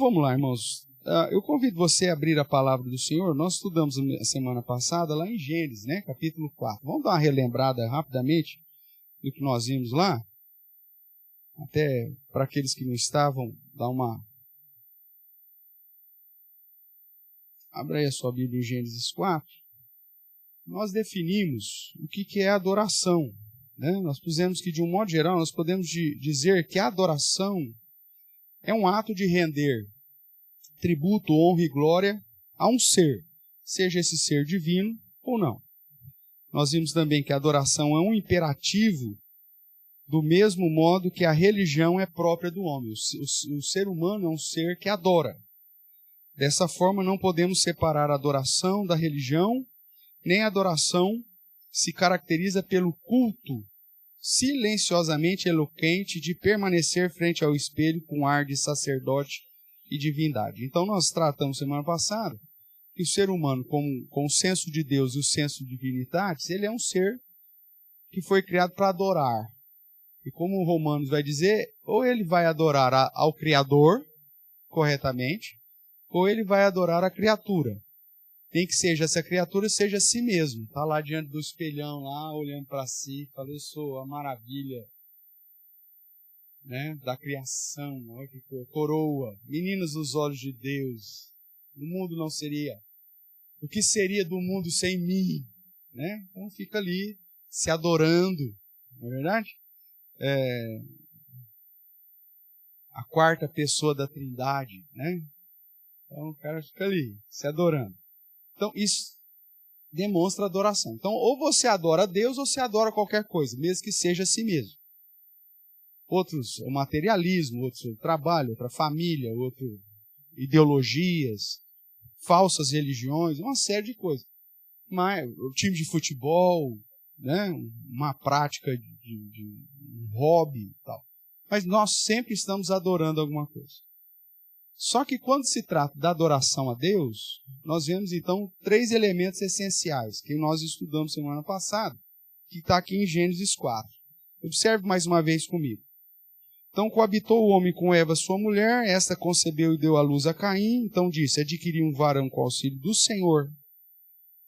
vamos lá, irmãos. Eu convido você a abrir a palavra do Senhor. Nós estudamos a semana passada lá em Gênesis, né, capítulo 4. Vamos dar uma relembrada rapidamente do que nós vimos lá? Até para aqueles que não estavam, dar uma... Abra aí a sua Bíblia em Gênesis 4. Nós definimos o que é adoração, né? Nós pusemos que, de um modo geral, nós podemos dizer que a adoração é um ato de render tributo, honra e glória a um ser, seja esse ser divino ou não. Nós vimos também que a adoração é um imperativo, do mesmo modo que a religião é própria do homem. O ser humano é um ser que adora. Dessa forma, não podemos separar a adoração da religião, nem a adoração se caracteriza pelo culto silenciosamente eloquente de permanecer frente ao espelho com ar de sacerdote e divindade. Então, nós tratamos semana passada que o ser humano, com o senso de Deus e o senso de divindade, ele é um ser que foi criado para adorar. E como o Romanos vai dizer, ou ele vai adorar ao Criador corretamente, ou ele vai adorar a criatura. Nem que seja essa criatura, seja a si mesmo. Está lá diante do espelhão, lá, olhando para si, fala, eu sou a maravilha, né, da criação, olha que coroa, meninas dos olhos de Deus. O mundo não seria. O que seria do mundo sem mim? Né? Então fica ali se adorando, não é verdade? A quarta pessoa da Trindade, né? Então o cara fica ali, se adorando. Então isso demonstra adoração. Então ou você adora a Deus ou você adora qualquer coisa, mesmo que seja a si mesmo. Outros, o materialismo, outros, o trabalho, outra família, outro, ideologias, falsas religiões, uma série de coisas. Mas o time de futebol, né? Uma prática de um hobby e tal. Mas nós sempre estamos adorando alguma coisa. Só que quando se trata da adoração a Deus, nós vemos então 3 elementos essenciais que nós estudamos semana passada, que está aqui em Gênesis 4. Observe mais uma vez comigo. Então coabitou o homem com Eva, sua mulher, esta concebeu e deu à luz a Caim, então disse, adquiri um varão com auxílio do Senhor.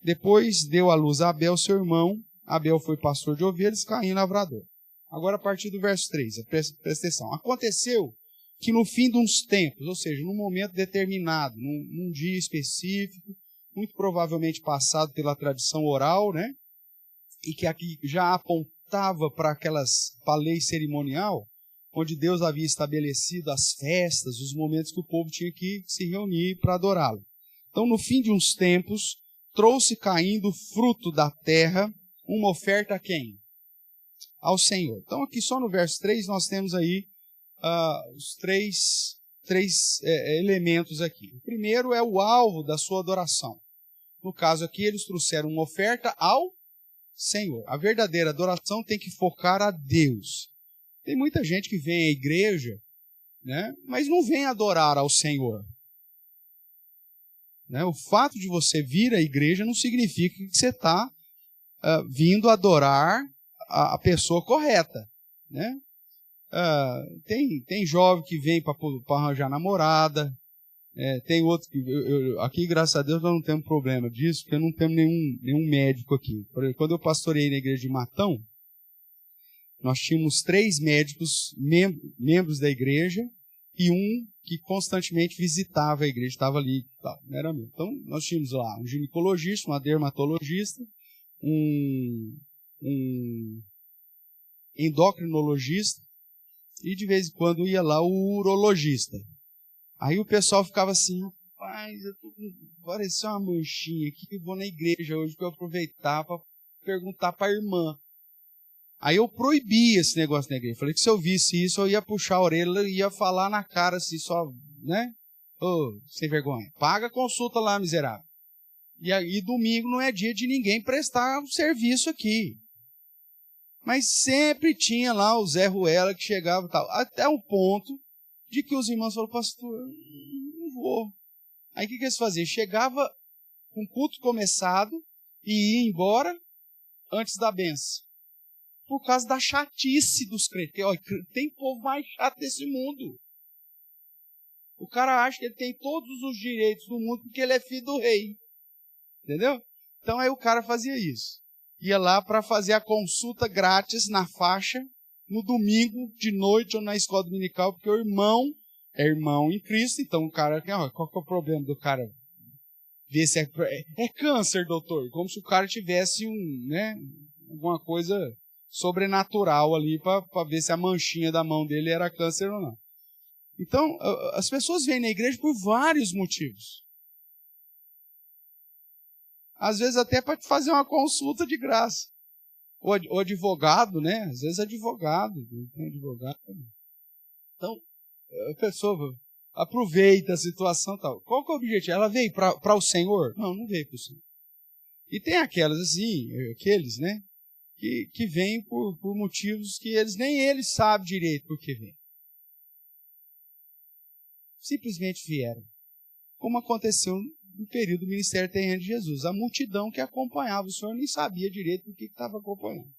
Depois deu à luz a Abel, seu irmão, Abel foi pastor de ovelhas, Caim lavrador. Agora a partir do verso 3, presta atenção. Aconteceu que no fim de uns tempos, ou seja, num momento determinado, num dia específico, muito provavelmente passado pela tradição oral, né? E que aqui já apontava para a lei cerimonial, onde Deus havia estabelecido as festas, os momentos que o povo tinha que se reunir para adorá-lo. Então, no fim de uns tempos, trouxe Caim do fruto da terra uma oferta a quem? Ao Senhor. Então, aqui só no verso 3, nós temos aí os três elementos aqui. O primeiro é o alvo da sua adoração. No caso aqui, eles trouxeram uma oferta ao Senhor. A verdadeira adoração tem que focar a Deus. Tem muita gente que vem à igreja, né, mas não vem adorar ao Senhor. Né? O fato de você vir à igreja não significa que você está vindo adorar a pessoa correta. Né? Tem jovem que vem para arranjar namorada, tem outro que... aqui, graças a Deus, nós não temos problema disso, porque não temos nenhum médico aqui. Por exemplo, quando eu pastoreei na igreja de Matão, nós tínhamos 3 médicos, membros da igreja, e um que constantemente visitava a igreja, estava ali e tal. Não era meu. Então, nós tínhamos lá um ginecologista, uma dermatologista, um endocrinologista, e de vez em quando ia lá o urologista. Aí o pessoal ficava assim, rapaz, pareceu uma manchinha aqui, eu vou na igreja hoje para eu aproveitar para perguntar para a irmã. Aí eu proibi esse negócio na igreja. Falei que se eu visse isso, eu ia puxar a orelha e ia falar na cara assim, só, né? Ô, sem vergonha. Paga a consulta lá, miserável. E aí domingo não é dia de ninguém prestar um serviço aqui. Mas sempre tinha lá o Zé Ruela que chegava e tal. Até o ponto de que os irmãos falaram, pastor, não vou. Aí o que eles faziam? Chegava com o culto começado e ia embora antes da bênção. Por causa da chatice dos crentes. Olha, tem povo mais chato desse mundo. O cara acha que ele tem todos os direitos do mundo porque ele é filho do rei. Entendeu? Então aí o cara fazia isso. Ia lá para fazer a consulta grátis na faixa, no domingo, de noite ou na escola dominical, porque o irmão é irmão em Cristo, então o cara, qual que é o problema do cara? Ver se é câncer, doutor. Como se o cara tivesse alguma coisa sobrenatural ali para ver se a manchinha da mão dele era câncer ou não. Então, as pessoas vêm na igreja por vários motivos. Às vezes até para fazer uma consulta de graça. O advogado, né? Às vezes advogado. Tem advogado. Então, a pessoa aproveita a situação e tal. Qual que é o objetivo? Ela veio para o Senhor? Não, não veio para o Senhor. E tem aquelas assim, aqueles, né? Que vêm por motivos que nem eles sabem direito por que vêm. Simplesmente vieram. Como aconteceu no período do ministério terreno de Jesus. A multidão que acompanhava o Senhor nem sabia direito do que estava acompanhando.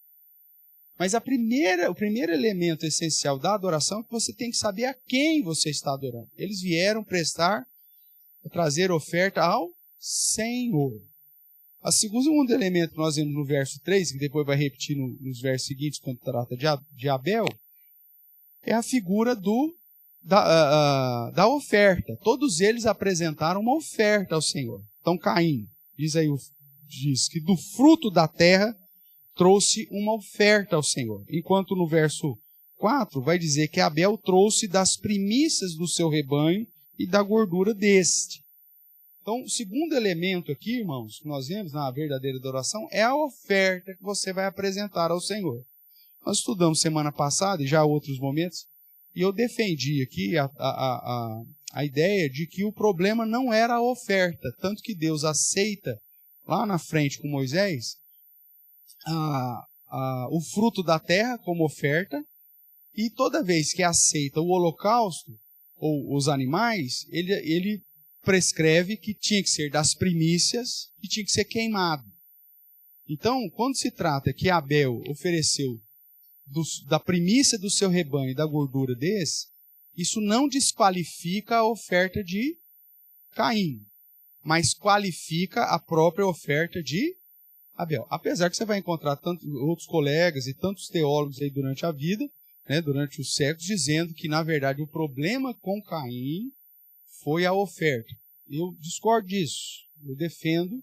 Mas o primeiro elemento essencial da adoração é que você tem que saber a quem você está adorando. Eles vieram trazer oferta ao Senhor. O segundo elemento que nós vemos no verso 3, que depois vai repetir nos versos seguintes, quando trata de Abel, é a figura da oferta. Todos eles apresentaram uma oferta ao Senhor. Então Caim, diz que do fruto da terra trouxe uma oferta ao Senhor. Enquanto no verso 4 vai dizer que Abel trouxe das primícias do seu rebanho e da gordura deste. Então, o segundo elemento aqui, irmãos, que nós vemos na verdadeira adoração é a oferta que você vai apresentar ao Senhor. Nós estudamos semana passada e já outros momentos, e eu defendi aqui a ideia de que o problema não era a oferta, tanto que Deus aceita lá na frente com Moisés o fruto da terra como oferta, e toda vez que aceita o holocausto ou os animais, ele prescreve que tinha que ser das primícias e tinha que ser queimado. Então, quando se trata que Abel ofereceu da primícia do seu rebanho e da gordura desse, isso não desqualifica a oferta de Caim, mas qualifica a própria oferta de Abel. Apesar que você vai encontrar tantos outros colegas e tantos teólogos aí durante a vida, né, durante os séculos, dizendo que, na verdade, o problema com Caim foi a oferta. Eu discordo disso. Eu defendo,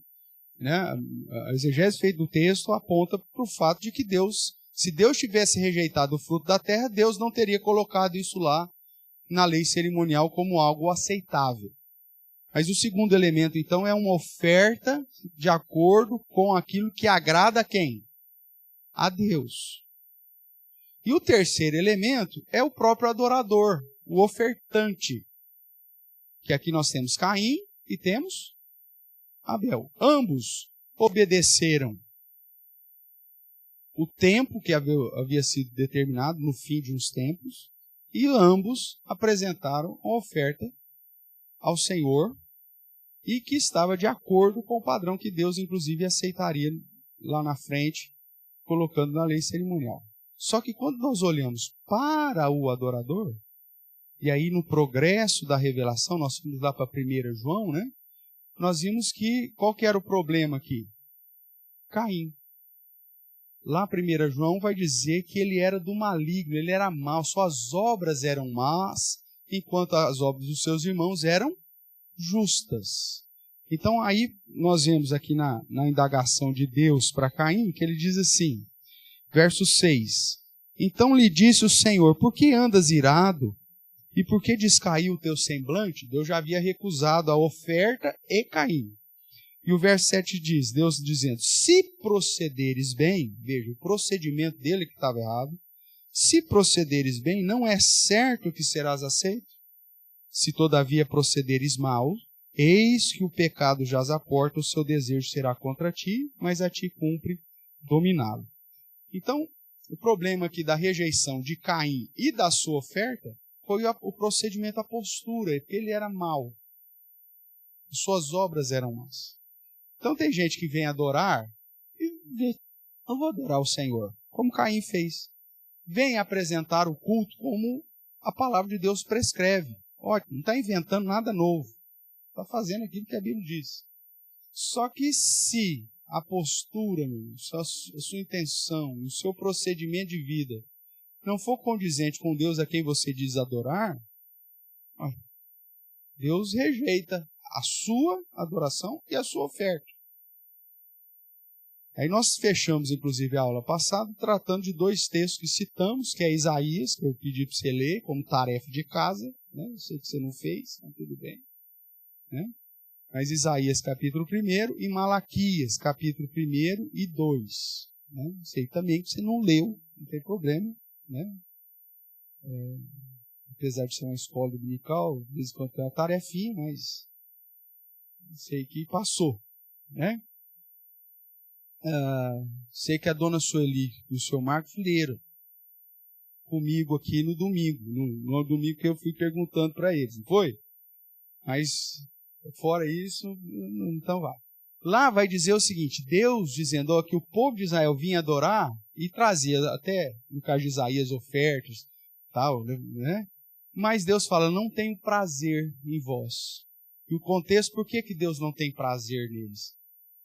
né, a exegese feita do texto aponta para o fato de que se Deus tivesse rejeitado o fruto da terra, Deus não teria colocado isso lá na lei cerimonial como algo aceitável. Mas o segundo elemento, então, é uma oferta de acordo com aquilo que agrada a quem? A Deus. E o terceiro elemento é o próprio adorador, o ofertante. Que aqui nós temos Caim e temos Abel. Ambos obedeceram o tempo que havia sido determinado no fim de uns tempos, e ambos apresentaram uma oferta ao Senhor e que estava de acordo com o padrão que Deus, inclusive, aceitaria lá na frente, colocando na lei cerimonial. Só que quando nós olhamos para o adorador, e aí no progresso da revelação, nós fomos lá para 1 João, né? Nós vimos que, qual que era o problema aqui? Caim. Lá 1 João vai dizer que ele era do maligno, ele era mau, suas obras eram más, enquanto as obras dos seus irmãos eram justas. Então aí nós vemos aqui na indagação de Deus para Caim, que ele diz assim, verso 6, então lhe disse o Senhor, por que andas irado? E por que descaiu o teu semblante? Deus já havia recusado a oferta e Caim. E o verso 7 diz, Deus dizendo, se procederes bem, veja, o procedimento dele que estava errado, se procederes bem, não é certo que serás aceito? Se todavia procederes mal, eis que o pecado jaz à porta, o seu desejo será contra ti, mas a ti cumpre dominá-lo. Então, o problema aqui da rejeição de Caim e da sua oferta foi o procedimento, a postura, porque ele era mau. Suas obras eram más. Então tem gente que vem adorar e vê, não vou adorar o Senhor, como Caim fez. Vem apresentar o culto como a palavra de Deus prescreve, Ótimo, não está inventando nada novo. Está fazendo aquilo que a Bíblia diz. Só que se a postura, a sua intenção, o seu procedimento de vida não for condizente com Deus a quem você diz adorar, Deus rejeita a sua adoração e a sua oferta. Aí nós fechamos, inclusive, a aula passada, tratando de 2 textos que citamos, que é Isaías, que eu pedi para você ler como tarefa de casa, né? Eu sei que você não fez, então tudo bem. Né? Mas Isaías capítulo 1 e Malaquias capítulo 1 e 2. Né? Sei também que você não leu, não tem problema. Né? Apesar de ser uma escola dominical, de vez em quando tem uma tarefinha, mas sei que passou. Né? Sei que a dona Sueli e o seu Marco leram comigo aqui no domingo. No domingo que eu fui perguntando para eles, não foi? Mas, fora isso, então vai. Lá vai dizer o seguinte, Deus dizendo que o povo de Israel vinha adorar e trazia até, no caso de Isaías, ofertas, tal, né? Mas Deus fala, não tenho prazer em vós. E o contexto, por que Deus não tem prazer neles?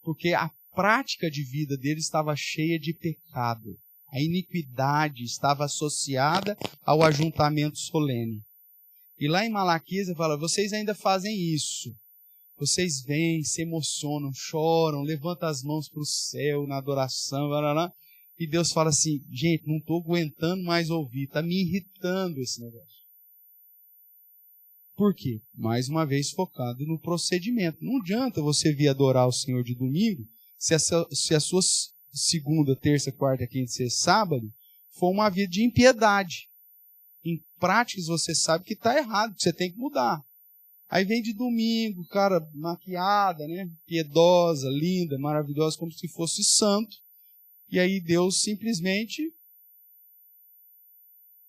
Porque a prática de vida deles estava cheia de pecado. A iniquidade estava associada ao ajuntamento solene. E lá em Malaquias ele fala, vocês ainda fazem isso. Vocês vêm, se emocionam, choram, levantam as mãos para o céu na adoração, e Deus fala assim, gente, não estou aguentando mais ouvir, está me irritando esse negócio. Por quê? Mais uma vez focado no procedimento. Não adianta você vir adorar o Senhor de domingo, se a sua segunda, terça, quarta, quinta, sexta, sábado for uma vida de impiedade. Em práticas você sabe que está errado, que você tem que mudar. Aí vem de domingo, cara, maquiada, né? Piedosa, linda, maravilhosa, como se fosse santo. E aí Deus simplesmente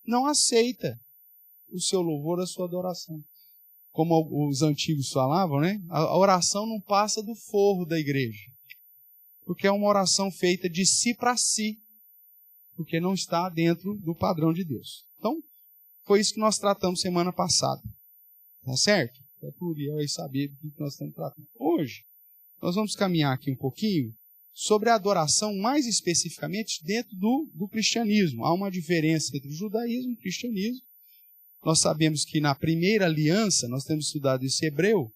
não aceita o seu louvor, a sua adoração. Como os antigos falavam, né? A oração não passa do forro da igreja. Porque é uma oração feita de si para si. Porque não está dentro do padrão de Deus. Então, foi isso que nós tratamos semana passada. Tá certo? É para o Uriel aí saber do que nós estamos tratando. Hoje, nós vamos caminhar aqui um pouquinho sobre a adoração, mais especificamente dentro do cristianismo. Há uma diferença entre o judaísmo e o cristianismo. Nós sabemos que na primeira aliança, nós temos estudado esse hebreu,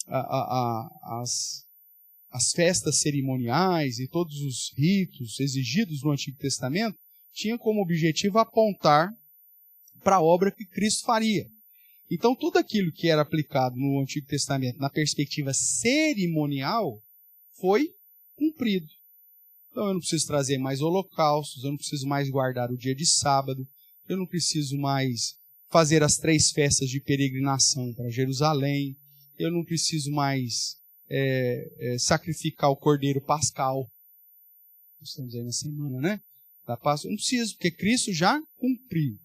as festas cerimoniais e todos os ritos exigidos no Antigo Testamento tinham como objetivo apontar para a obra que Cristo faria. Então, tudo aquilo que era aplicado no Antigo Testamento na perspectiva cerimonial foi cumprido. Então, eu não preciso trazer mais holocaustos, eu não preciso mais guardar o dia de sábado, eu não preciso mais fazer as 3 festas de peregrinação para Jerusalém, eu não preciso mais sacrificar o cordeiro pascal. Estamos aí na semana, né? Da Páscoa. Eu não preciso, porque Cristo já cumpriu.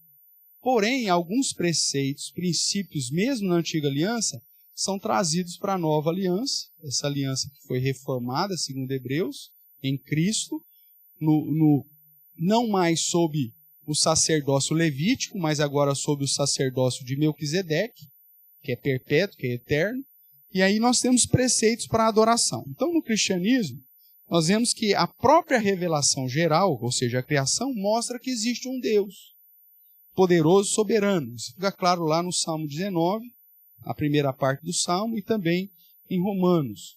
Porém, alguns preceitos, princípios, mesmo na antiga aliança, são trazidos para a nova aliança. Essa aliança que foi reformada, segundo Hebreus, em Cristo, não mais sob o sacerdócio levítico, mas agora sob o sacerdócio de Melquisedeque, que é perpétuo, que é eterno. E aí nós temos preceitos para a adoração. Então, no cristianismo, nós vemos que a própria revelação geral, ou seja, a criação, mostra que existe um Deus poderoso, soberano. Isso fica claro lá no Salmo 19, a primeira parte do Salmo, e também em Romanos.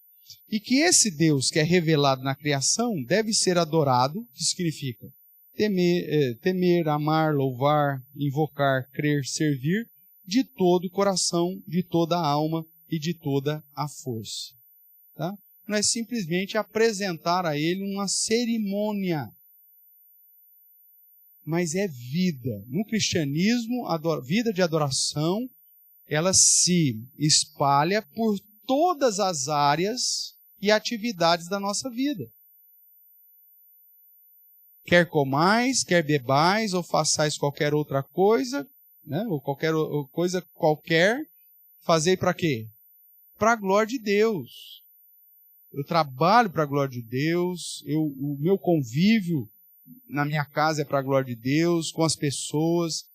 E que esse Deus que é revelado na criação deve ser adorado, que significa temer, amar, louvar, invocar, crer, servir, de todo o coração, de toda a alma e de toda a força. Tá? Não é simplesmente apresentar a Ele uma cerimônia, mas é vida. No cristianismo, a vida de adoração, ela se espalha por todas as áreas e atividades da nossa vida. Quer comais, quer bebais, ou façais qualquer outra coisa, né? Ou qualquer coisa qualquer, fazei para quê? Para a glória de Deus. Eu trabalho para a glória de Deus, o meu convívio na minha casa é para a glória de Deus, com as pessoas.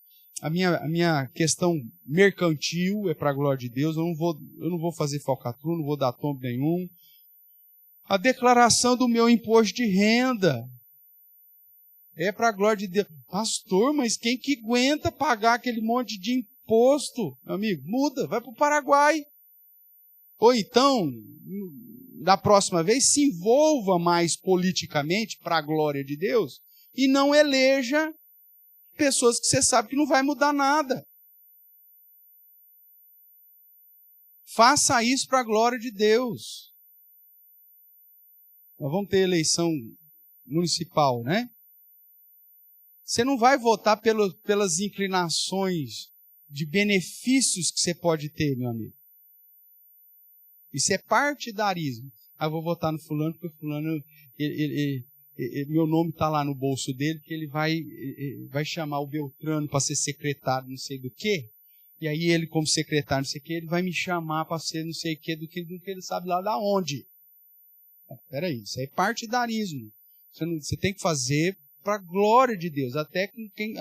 A minha questão mercantil é para a glória de Deus, eu não vou fazer falcatrua, não vou dar tombo nenhum. A declaração do meu imposto de renda é para a glória de Deus. Pastor, mas quem que aguenta pagar aquele monte de imposto? Meu amigo, muda, vai para o Paraguai. Ou então, da próxima vez, se envolva mais politicamente para a glória de Deus e não eleja pessoas que você sabe que não vai mudar nada. Faça isso para a glória de Deus. Nós vamos ter eleição municipal, né? Você não vai votar pelas inclinações de benefícios que você pode ter, meu amigo. Isso é partidarismo. Eu vou votar no fulano porque o fulano, meu nome está lá no bolso dele, que ele vai chamar o Beltrano para ser secretário não sei do quê. E aí ele, como secretário não sei o quê, ele vai me chamar para ser não sei o quê, do que ele sabe lá da onde. Peraí, isso é partidarismo. Você tem que fazer para a glória de Deus, até com quem,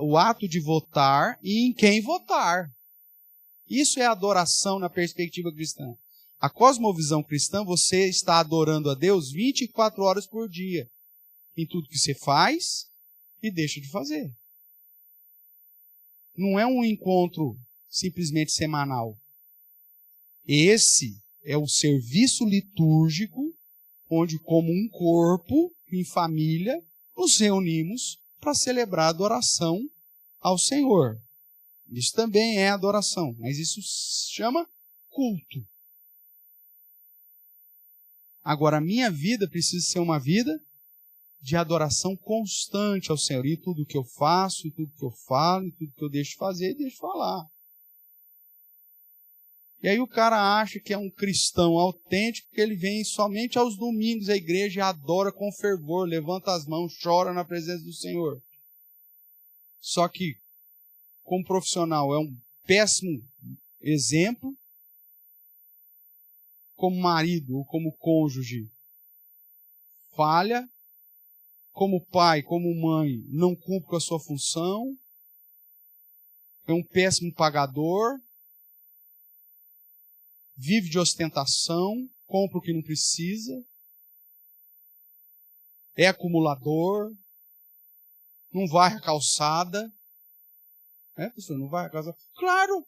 o ato de votar e em quem votar. Isso é adoração na perspectiva cristã. A cosmovisão cristã, você está adorando a Deus 24 horas por dia, em tudo que você faz e deixa de fazer. Não é um encontro simplesmente semanal. Esse é o serviço litúrgico, onde, como um corpo, em família, nos reunimos para celebrar a adoração ao Senhor. Isso também é adoração, mas isso se chama culto. Agora, a minha vida precisa ser uma vida de adoração constante ao Senhor. Em tudo que eu faço, em tudo que eu falo, em tudo que eu deixo de fazer e deixo de falar. E aí o cara acha que é um cristão autêntico, que ele vem somente aos domingos à igreja e adora com fervor, levanta as mãos, chora na presença do Senhor. Só que, como profissional, é um péssimo exemplo. Como marido ou como cônjuge, falha. Como pai, como mãe, não cumpre com a sua função. É um péssimo pagador. Vive de ostentação, compra o que não precisa. É acumulador. Não varre a calçada. É, pessoal, não varre a calçada? Claro!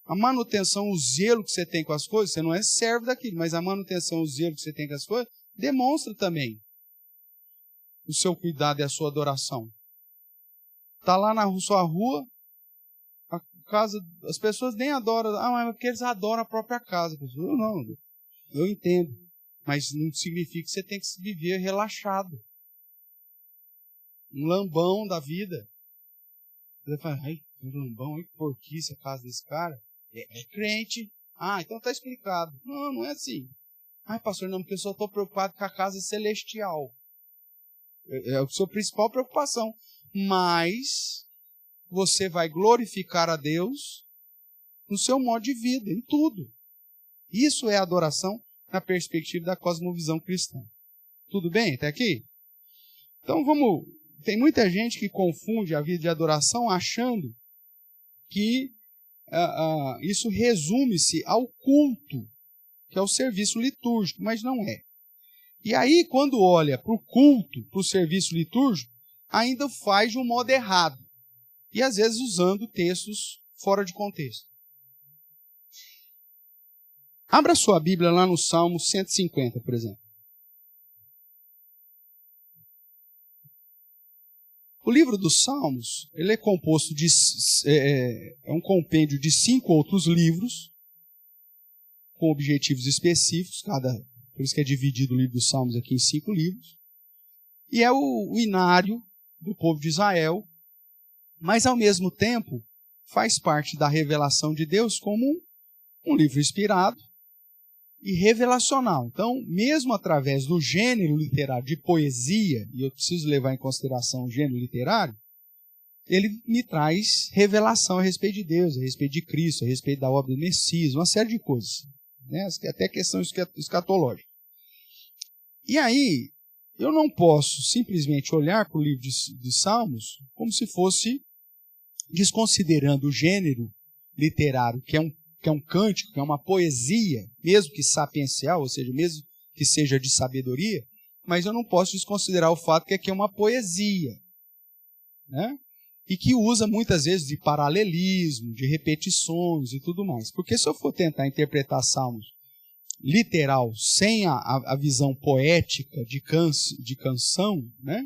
A manutenção, o zelo que você tem com as coisas, você não é servo daquilo, mas a manutenção, o zelo que você tem com as coisas, demonstra também o seu cuidado e a sua adoração. Está lá na sua rua, a casa, as pessoas nem adoram, mas porque eles adoram a própria casa. Eu não, eu entendo, mas não significa que você tem que viver relaxado. Um lambão da vida. Você fala, ai, um lambão, que porquice a casa desse cara. É crente. Então está explicado. Não é assim. Pastor, não, porque eu só estou preocupado com a casa celestial. É a sua principal preocupação. Mas você vai glorificar a Deus no seu modo de vida, em tudo. Isso é adoração na perspectiva da cosmovisão cristã. Tudo bem até aqui? Então vamos... Tem muita gente que confunde a vida de adoração achando que isso resume-se ao culto, que é o serviço litúrgico, mas não é. E aí, quando olha para o culto, para o serviço litúrgico, ainda faz de um modo errado. E às vezes usando textos fora de contexto. Abra sua Bíblia lá no Salmo 150, por exemplo. O livro dos Salmos, ele é composto de... é um compêndio de 5 outros livros, com objetivos específicos, por isso que é dividido o livro dos Salmos aqui em 5 livros. E é o inário do povo de Israel, mas ao mesmo tempo faz parte da revelação de Deus como um livro inspirado e revelacional. Então, mesmo através do gênero literário de poesia, e eu preciso levar em consideração o gênero literário, ele me traz revelação a respeito de Deus, a respeito de Cristo, a respeito da obra do Messias, uma série de coisas, né? Até questão escatológica. E aí, eu não posso simplesmente olhar para o livro de Salmos como se fosse desconsiderando o gênero literário, que é um cântico, que é uma poesia, mesmo que sapiencial, ou seja, mesmo que seja de sabedoria, mas eu não posso desconsiderar o fato que aqui é uma poesia, né? E que usa muitas vezes de paralelismo, de repetições e tudo mais. Porque se eu for tentar interpretar Salmos literal, sem a visão poética de canção, né?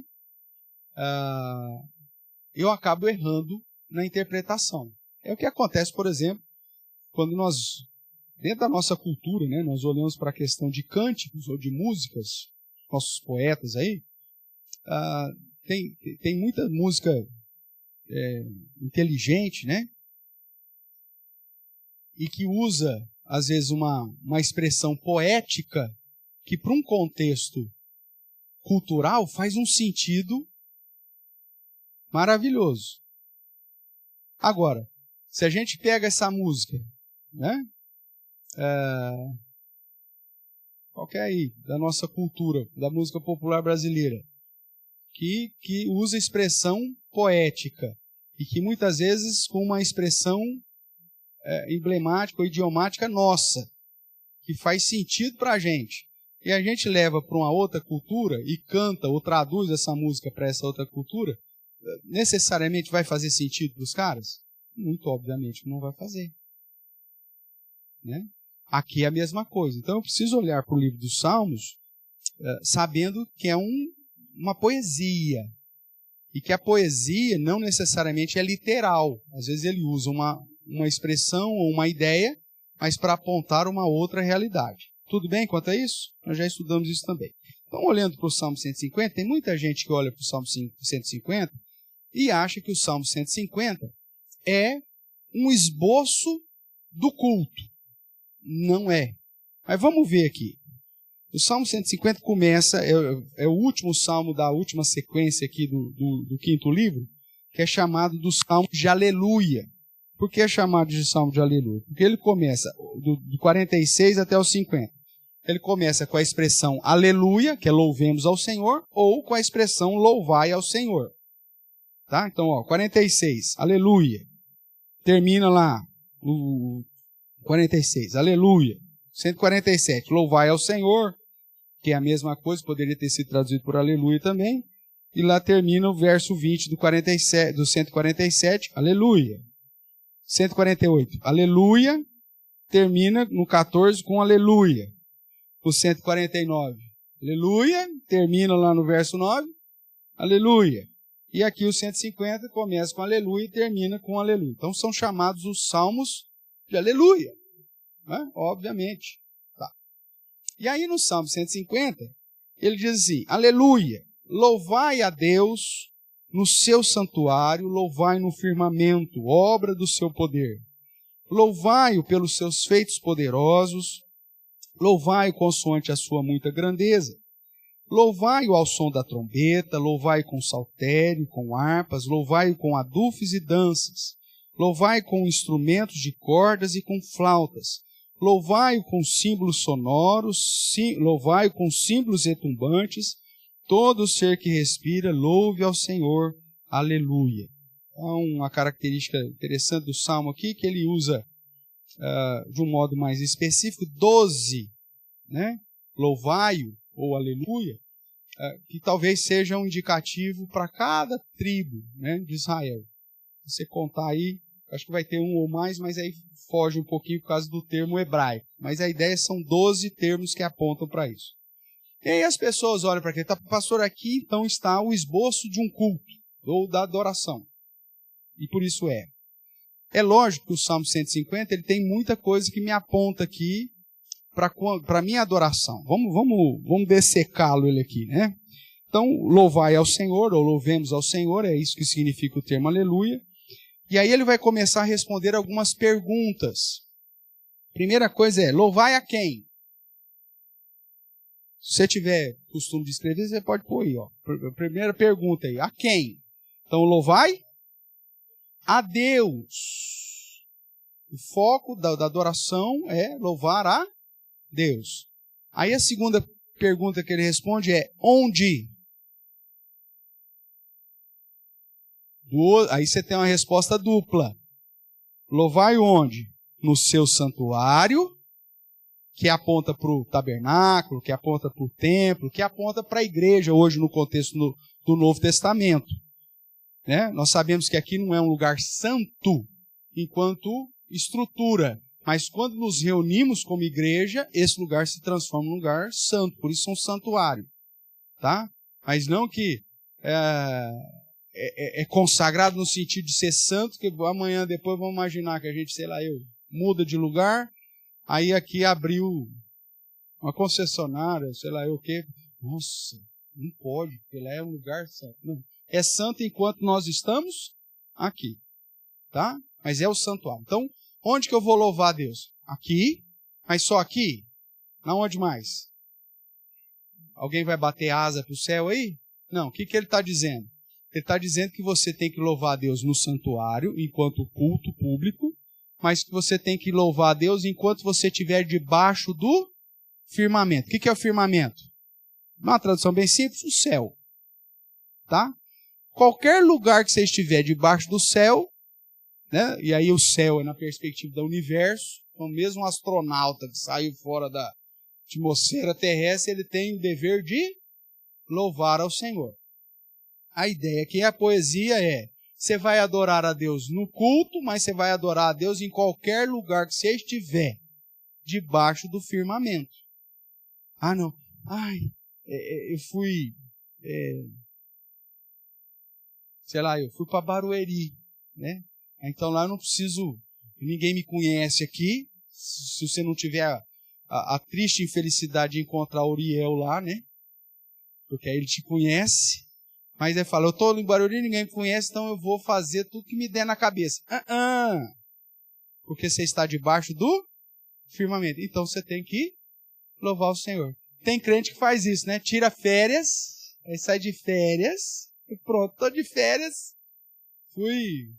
Eu acabo errando na interpretação. É o que acontece, por exemplo, quando nós, dentro da nossa cultura, né, nós olhamos para a questão de cânticos ou de músicas, nossos poetas aí, tem muita música inteligente, né? E que usa, às vezes, uma expressão poética que, para um contexto cultural, faz um sentido maravilhoso. Agora, se a gente pega essa música, né? Qualquer aí, da nossa cultura, da música popular brasileira, que usa expressão poética e que muitas vezes com uma expressão emblemática ou idiomática nossa, que faz sentido para a gente. E a gente leva para uma outra cultura e canta ou traduz essa música para essa outra cultura, necessariamente vai fazer sentido para os caras? Muito obviamente não vai fazer. Né? Aqui é a mesma coisa. Então eu preciso olhar para o livro dos Salmos sabendo que é uma poesia. E que a poesia não necessariamente é literal. Às vezes ele usa uma expressão ou uma ideia, mas para apontar uma outra realidade. Tudo bem quanto a isso? Nós já estudamos isso também. Então, olhando para o Salmo 150, tem muita gente que olha para o Salmo 150 e acha que o Salmo 150 é um esboço do culto. Não é. Mas vamos ver aqui. O Salmo 150 começa, é o último salmo da última sequência aqui do quinto livro, que é chamado do Salmo de Aleluia. Por que é chamado de Salmo de Aleluia? Porque ele começa do 46 até o 50. Ele começa com a expressão Aleluia, que é louvemos ao Senhor, ou com a expressão louvai ao Senhor. Tá? Então, 46, Aleluia. Termina lá o 46, Aleluia. 147, louvai ao Senhor, que é a mesma coisa, poderia ter sido traduzido por Aleluia também. E lá termina o verso 20 do 147, Aleluia. 148, Aleluia, termina no 14 com Aleluia. O 149, Aleluia, termina lá no verso 9, Aleluia. E aqui o 150 começa com Aleluia e termina com Aleluia. Então são chamados os Salmos de Aleluia. Né? Obviamente. Tá. E aí no Salmo 150, ele diz assim, Aleluia, louvai a Deus no seu santuário, louvai no firmamento, obra do seu poder. Louvai-o pelos seus feitos poderosos, louvai-o consoante a sua muita grandeza. Louvai-o ao som da trombeta, louvai-o com saltério, com harpas, louvai-o com adufes e danças. Louvai-o com instrumentos de cordas e com flautas. Louvai-o com símbolos sonoros, louvai-o com símbolos retumbantes. Todo ser que respira, louve ao Senhor. Aleluia. Há uma característica interessante do Salmo aqui, que ele usa de um modo mais específico, 12, né? Louvai-o, ou aleluia, que talvez seja um indicativo para cada tribo, né, de Israel. Se você contar aí, acho que vai ter um ou mais, mas aí foge um pouquinho por causa do termo hebraico. Mas a ideia são 12 termos que apontam para isso. E aí as pessoas olham para aqui, pastor, aqui então está o esboço de um culto, ou da adoração. E por isso é. É lógico que o Salmo 150 ele tem muita coisa que me aponta aqui para a minha adoração. Vamos dessecá-lo ele aqui, né? Então, louvai ao Senhor, ou louvemos ao Senhor, é isso que significa o termo aleluia. E aí ele vai começar a responder algumas perguntas. Primeira coisa é, louvai a quem? Se você tiver costume de escrever, você pode pôr aí, ó. Primeira pergunta aí, a quem? Então, louvai a Deus. O foco da adoração é louvar a Deus. Aí a segunda pergunta que ele responde é: onde? Aí você tem uma resposta dupla. Louvai onde? No seu santuário, que aponta para o tabernáculo, que aponta para o templo, que aponta para a igreja hoje no contexto do Novo Testamento. Né? Nós sabemos que aqui não é um lugar santo enquanto estrutura, mas quando nos reunimos como igreja, esse lugar se transforma em um lugar santo, por isso é um santuário. Tá? Mas não que é consagrado no sentido de ser santo, que amanhã depois vamos imaginar que a gente, sei lá, muda de lugar, aí aqui abriu uma concessionária, sei lá, o quê. Nossa, não pode, porque lá é um lugar santo. Não. É santo enquanto nós estamos aqui, tá? Mas é o santuário. Então, onde que eu vou louvar a Deus? Aqui, mas só aqui? Não, onde mais? Alguém vai bater asa para o céu aí? Não, o que ele está dizendo? Ele está dizendo que você tem que louvar a Deus no santuário, enquanto culto público, mas que você tem que louvar a Deus enquanto você estiver debaixo do firmamento. O que é o firmamento? Uma tradução bem simples, o céu. Tá? Qualquer lugar que você estiver debaixo do céu, né? E aí o céu é na perspectiva do universo, então mesmo um astronauta que saiu fora da atmosfera terrestre, ele tem o dever de louvar ao Senhor. A ideia aqui, a poesia você vai adorar a Deus no culto, mas você vai adorar a Deus em qualquer lugar que você estiver, debaixo do firmamento. Ah, não. Eu fui, eu fui para Barueri, né? Então lá eu não preciso, ninguém me conhece aqui, se você não tiver a triste infelicidade de encontrar Uriel lá, né? Porque aí ele te conhece. Mas ele fala, eu estou em Barueri, ninguém me conhece, então eu vou fazer tudo que me der na cabeça. Porque você está debaixo do firmamento. Então você tem que louvar o Senhor. Tem crente que faz isso, né? Tira férias, aí sai de férias, e pronto, estou de férias. Fui,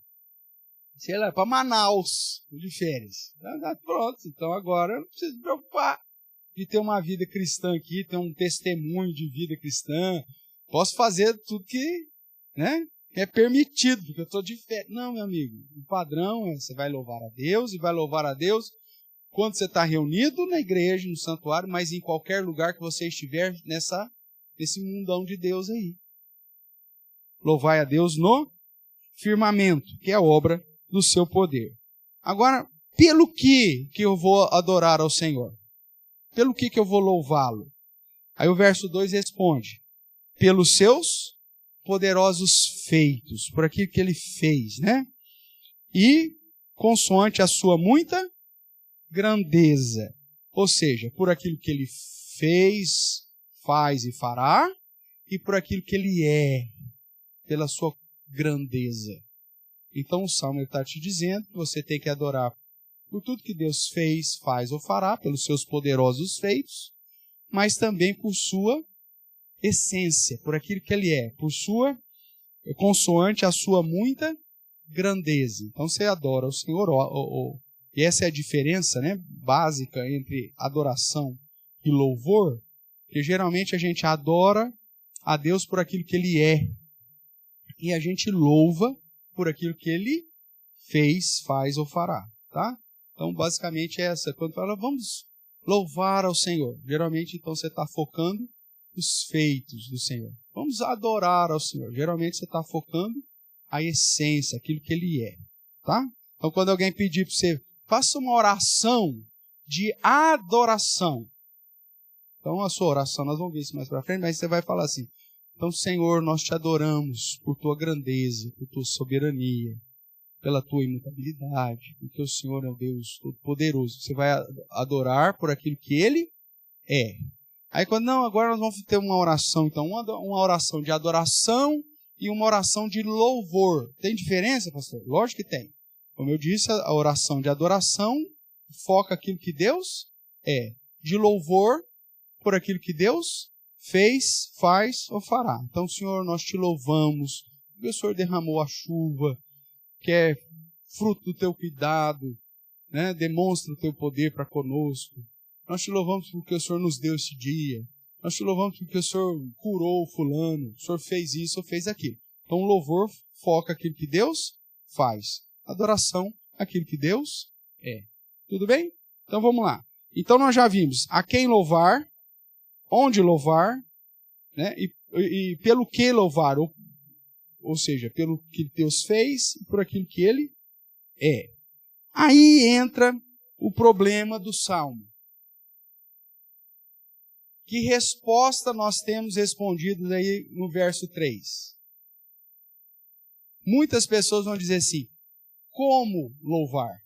para Manaus, de férias. Pronto, então agora eu não preciso me preocupar de ter uma vida cristã aqui, ter um testemunho de vida cristã. Posso fazer tudo que, né, é permitido, porque eu estou de férias. Não, meu amigo, o padrão é você vai louvar a Deus, e vai louvar a Deus quando você está reunido na igreja, no santuário, mas em qualquer lugar que você estiver nesse mundão de Deus aí. Louvai a Deus no firmamento, que é a obra do seu poder. Agora, pelo que eu vou adorar ao Senhor? Pelo que eu vou louvá-lo? Aí o verso 2 responde: pelos seus poderosos feitos, por aquilo que ele fez, né? E consoante a sua muita grandeza, ou seja, por aquilo que ele fez, faz e fará, e por aquilo que ele é, pela sua grandeza. Então o Salmo está te dizendo que você tem que adorar por tudo que Deus fez, faz ou fará, pelos seus poderosos feitos, mas também por sua essência, por aquilo que ele é, por sua, consoante a sua muita grandeza. Então você adora o Senhor, e essa é a diferença, né, básica entre adoração e louvor, que geralmente a gente adora a Deus por aquilo que ele é, e a gente louva por aquilo que ele fez, faz ou fará, tá? Então basicamente é essa, quando fala vamos louvar ao Senhor, geralmente então você está focando os feitos do Senhor. Vamos adorar ao Senhor. Geralmente você está focando a essência, aquilo que ele é. Tá? Então quando alguém pedir para você, faça uma oração de adoração. Então a sua oração, nós vamos ver isso mais para frente, mas você vai falar assim, então Senhor, nós te adoramos por tua grandeza, por tua soberania, pela tua imutabilidade, porque o Senhor é o Deus Todo-Poderoso. Você vai adorar por aquilo que ele é. Aí quando, não, agora nós vamos ter uma oração, então, uma oração de adoração e uma oração de louvor. Tem diferença, pastor? Lógico que tem. Como eu disse, a oração de adoração foca aquilo que Deus é. De louvor, por aquilo que Deus fez, faz ou fará. Então, Senhor, nós te louvamos, porque o Senhor derramou a chuva, que é fruto do teu cuidado, né? Demonstra o teu poder para conosco. Nós te louvamos porque o Senhor nos deu esse dia. Nós te louvamos porque o Senhor curou o fulano, o Senhor fez isso ou fez aquilo. Então o louvor foca aquilo que Deus faz. Adoração, aquilo que Deus é. Tudo bem? Então vamos lá. Então nós já vimos a quem louvar, onde louvar, né? E pelo que louvar, ou seja, pelo que Deus fez e por aquilo que Ele é. Aí entra o problema do Salmo. Que resposta nós temos respondido aí no verso 3? Muitas pessoas vão dizer assim, como louvar?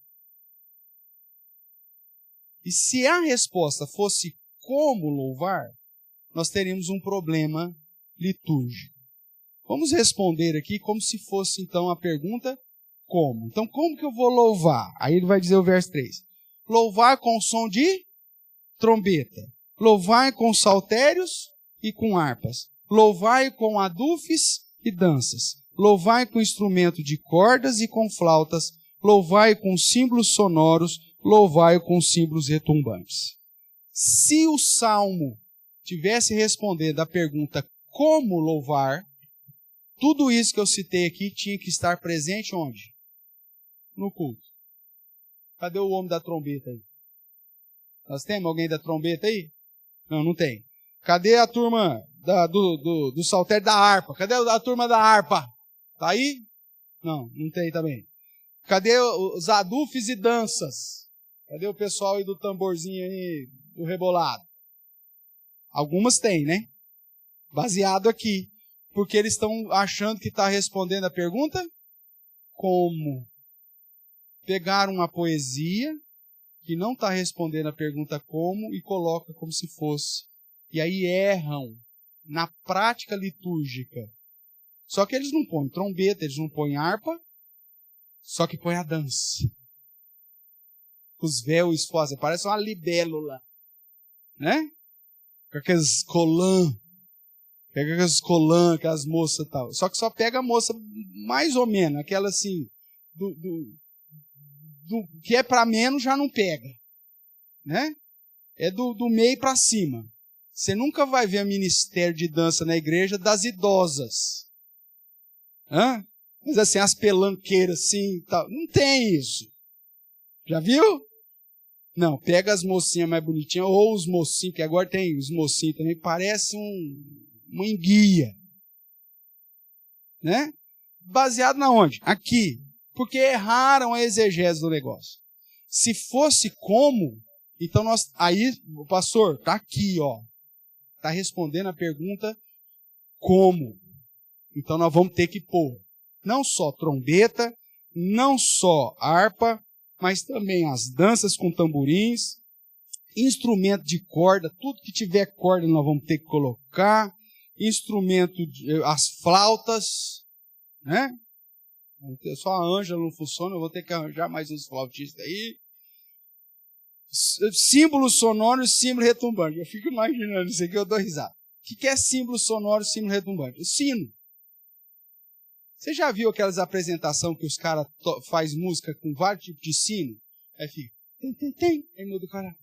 E se a resposta fosse como louvar, nós teríamos um problema litúrgico. Vamos responder aqui como se fosse então a pergunta como. Então como que eu vou louvar? Aí ele vai dizer o verso 3. Louvar com som de trombeta. Louvai com saltérios e com harpas. Louvai com adufes e danças. Louvai com instrumento de cordas e com flautas. Louvai com símbolos sonoros. Louvai com símbolos retumbantes. Se o Salmo tivesse respondendo a pergunta como louvar, tudo isso que eu citei aqui tinha que estar presente onde? No culto. Cadê o homem da trombeta aí? Nós temos alguém da trombeta aí? Não, não tem. Cadê a turma do saltério da harpa? Cadê a turma da harpa? Tá aí? Não, não tem também. Cadê os adufes e danças? Cadê o pessoal aí do tamborzinho aí, do rebolado? Algumas tem, né? Baseado aqui. Porque eles estão achando que está respondendo a pergunta? Como? Pegaram uma poesia que não está respondendo a pergunta como e coloca como se fosse. E aí erram na prática litúrgica. Só que eles não põem trombeta, eles não põem harpa, só que põem a dança. Os véus esforçam, parece uma libélula, né? Com aqueles colãs, pega aqueles colãs, aquelas moças e tal. Só que só pega a moça mais ou menos, aquela assim, do que é para menos já não pega, né? É do meio para cima. Você nunca vai ver ministério de dança na igreja das idosas. Hã? Mas assim, as pelanqueiras assim e tal. Não tem isso. Já viu? Não, pega as mocinhas mais bonitinhas, ou os mocinhos, que agora tem os mocinhos também, parece uma enguia. Né? Baseado na onde? Aqui. Porque erraram a exegese do negócio. Se fosse como, então aí, o pastor, está aqui, ó. Está respondendo a pergunta como. Então nós vamos ter que pôr não só trombeta, não só harpa, mas também as danças com tamborins, instrumento de corda, tudo que tiver corda nós vamos ter que colocar, as flautas, né? Só a Ângela não funciona, eu vou ter que arranjar mais uns flautistas aí. Símbolos sonoros, símbolo retumbante. Eu fico imaginando isso aqui, eu dou risada. O que é símbolo sonoro, símbolo retumbante? O sino. Você já viu aquelas apresentações que os caras fazem música com vários tipos de sino? Aí fica... Aí muda o cara...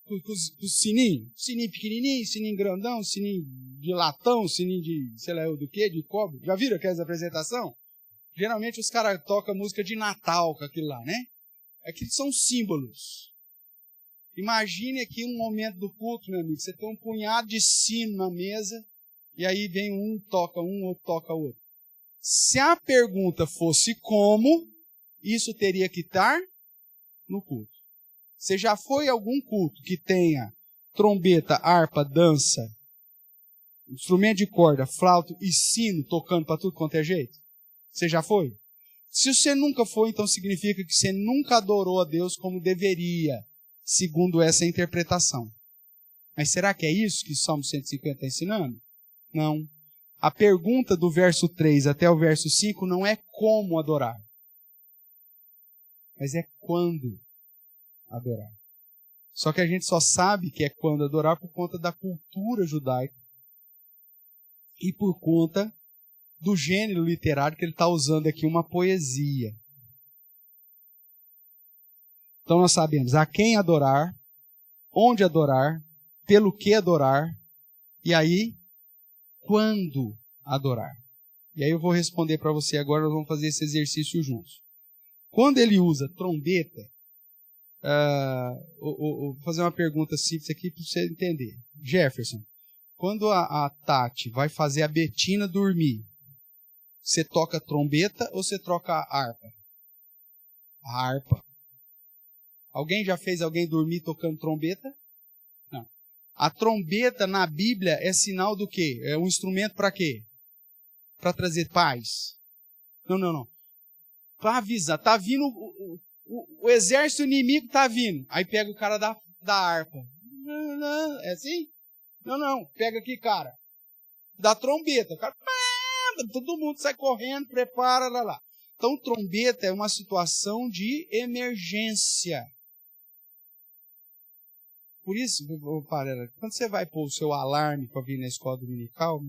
Com os sininhos. Sininho pequenininho, sininho grandão, sininho de latão, sininho de, sei lá, do quê, de cobre. Já viram aquelas apresentações? Geralmente os caras tocam música de Natal com aquilo lá, né? Aqueles são símbolos. Imagine aqui um momento do culto, meu amigo. Você tem um punhado de sino na mesa, e aí vem toca um, outro toca outro. Se a pergunta fosse como, isso teria que estar no culto. Você já foi a algum culto que tenha trombeta, harpa, dança, instrumento de corda, flauta e sino tocando para tudo quanto é jeito? Você já foi? Se você nunca foi, então significa que você nunca adorou a Deus como deveria, segundo essa interpretação. Mas será que é isso que o Salmo 150 está ensinando? Não. A pergunta do verso 3 até o verso 5 não é como adorar, mas é quando adorar. Só que a gente só sabe que é quando adorar por conta da cultura judaica e por conta do gênero literário que ele está usando aqui, uma poesia. Então nós sabemos a quem adorar, onde adorar, pelo que adorar E aí, quando adorar? E aí eu vou responder para você agora, nós vamos fazer esse exercício juntos. Quando ele usa trombeta, vou fazer uma pergunta simples aqui para você entender. Jefferson, quando a Tati vai fazer a Betina dormir, você toca trombeta ou você troca a harpa? A harpa. Alguém já fez alguém dormir tocando trombeta? Não. A trombeta na Bíblia é sinal do quê? É um instrumento para quê? Para trazer paz. Não. Para avisar. Está vindo, o exército inimigo está vindo. Aí pega o cara da harpa. Não, é assim? Não. Pega aqui, cara. Da trombeta. O cara, todo mundo sai correndo, prepara, lá. Então, trombeta é uma situação de emergência. Por isso, quando você vai pôr o seu alarme para vir na escola dominical,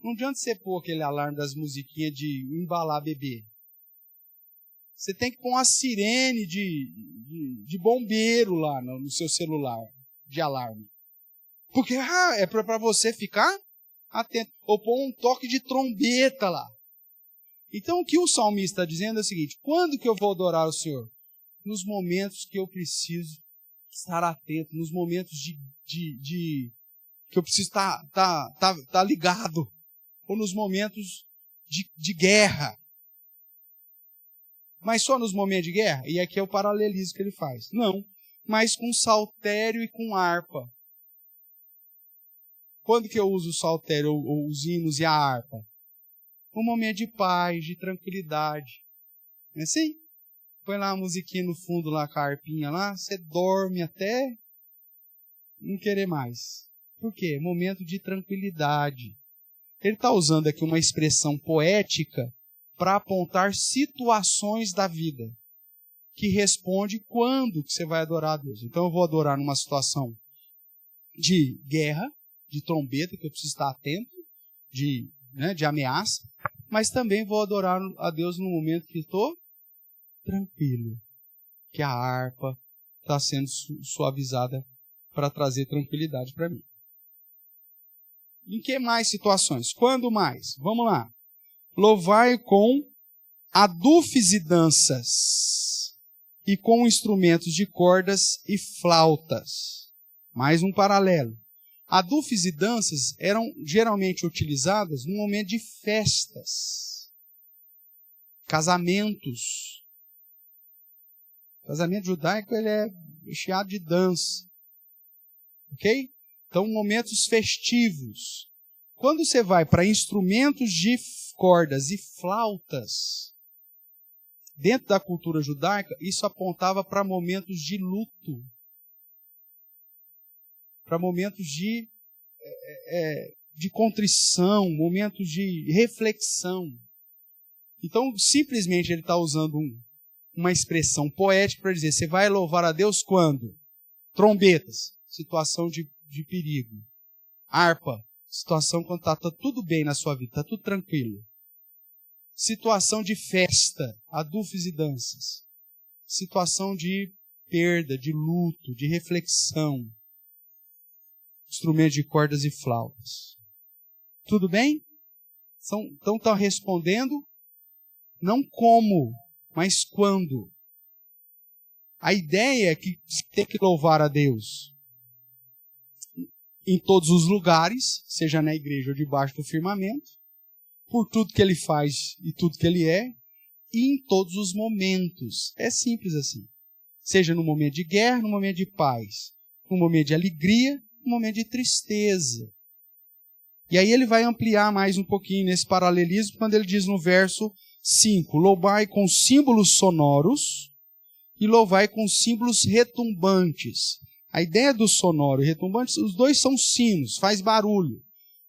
não adianta você pôr aquele alarme das musiquinhas de embalar bebê. Você tem que pôr uma sirene de bombeiro lá no seu celular, de alarme. Porque é para você ficar atento. Ou pôr um toque de trombeta lá. Então, o que o salmista está dizendo é o seguinte: quando que eu vou adorar o Senhor? Nos momentos que eu preciso estar atento, nos momentos que eu preciso estar ligado, ou nos momentos de guerra. Mas só nos momentos de guerra? E aqui é o paralelismo que ele faz. Não, mas com saltério e com harpa. Quando que eu uso o saltério, ou os hinos e a harpa? Um momento de paz, de tranquilidade. Não é assim? Põe lá a musiquinha no fundo, lá com a harpinha lá, você dorme até não querer mais. Por quê? Momento de tranquilidade. Ele está usando aqui uma expressão poética para apontar situações da vida, que responde quando que você vai adorar a Deus. Então eu vou adorar numa situação de guerra, de trombeta, que eu preciso estar atento, de ameaça, mas também vou adorar a Deus no momento que estou tranquilo, que a harpa está sendo suavizada para trazer tranquilidade para mim. Em que mais situações? Quando mais? Vamos lá. Louvai com adufes e danças, e com instrumentos de cordas e flautas. Mais um paralelo. Adufes e danças eram geralmente utilizadas no momento de festas, casamentos. O casamento judaico ele é recheado de dança. Ok? Então, momentos festivos. Quando você vai para instrumentos de cordas e flautas, dentro da cultura judaica, isso apontava para momentos de luto, para momentos de contrição, momentos de reflexão. Então, simplesmente ele está usando uma expressão poética para dizer, você vai louvar a Deus quando? Trombetas, situação de perigo. Harpa, situação quando está tudo bem na sua vida, está tudo tranquilo. Situação de festa, adufes e danças. Situação de perda, de luto, de reflexão. Instrumentos de cordas e flautas. Tudo bem? Então está respondendo não como, mas quando. A ideia é que você tem que louvar a Deus em todos os lugares, seja na igreja ou debaixo do firmamento, por tudo que ele faz e tudo que ele é, e em todos os momentos. É simples assim. Seja no momento de guerra, no momento de paz, no momento de alegria, no momento de tristeza. E aí ele vai ampliar mais um pouquinho nesse paralelismo, quando ele diz no verso 5, louvar com símbolos sonoros e louvai com símbolos retumbantes. A ideia do sonoro e retumbante, os dois são sinos, faz barulho.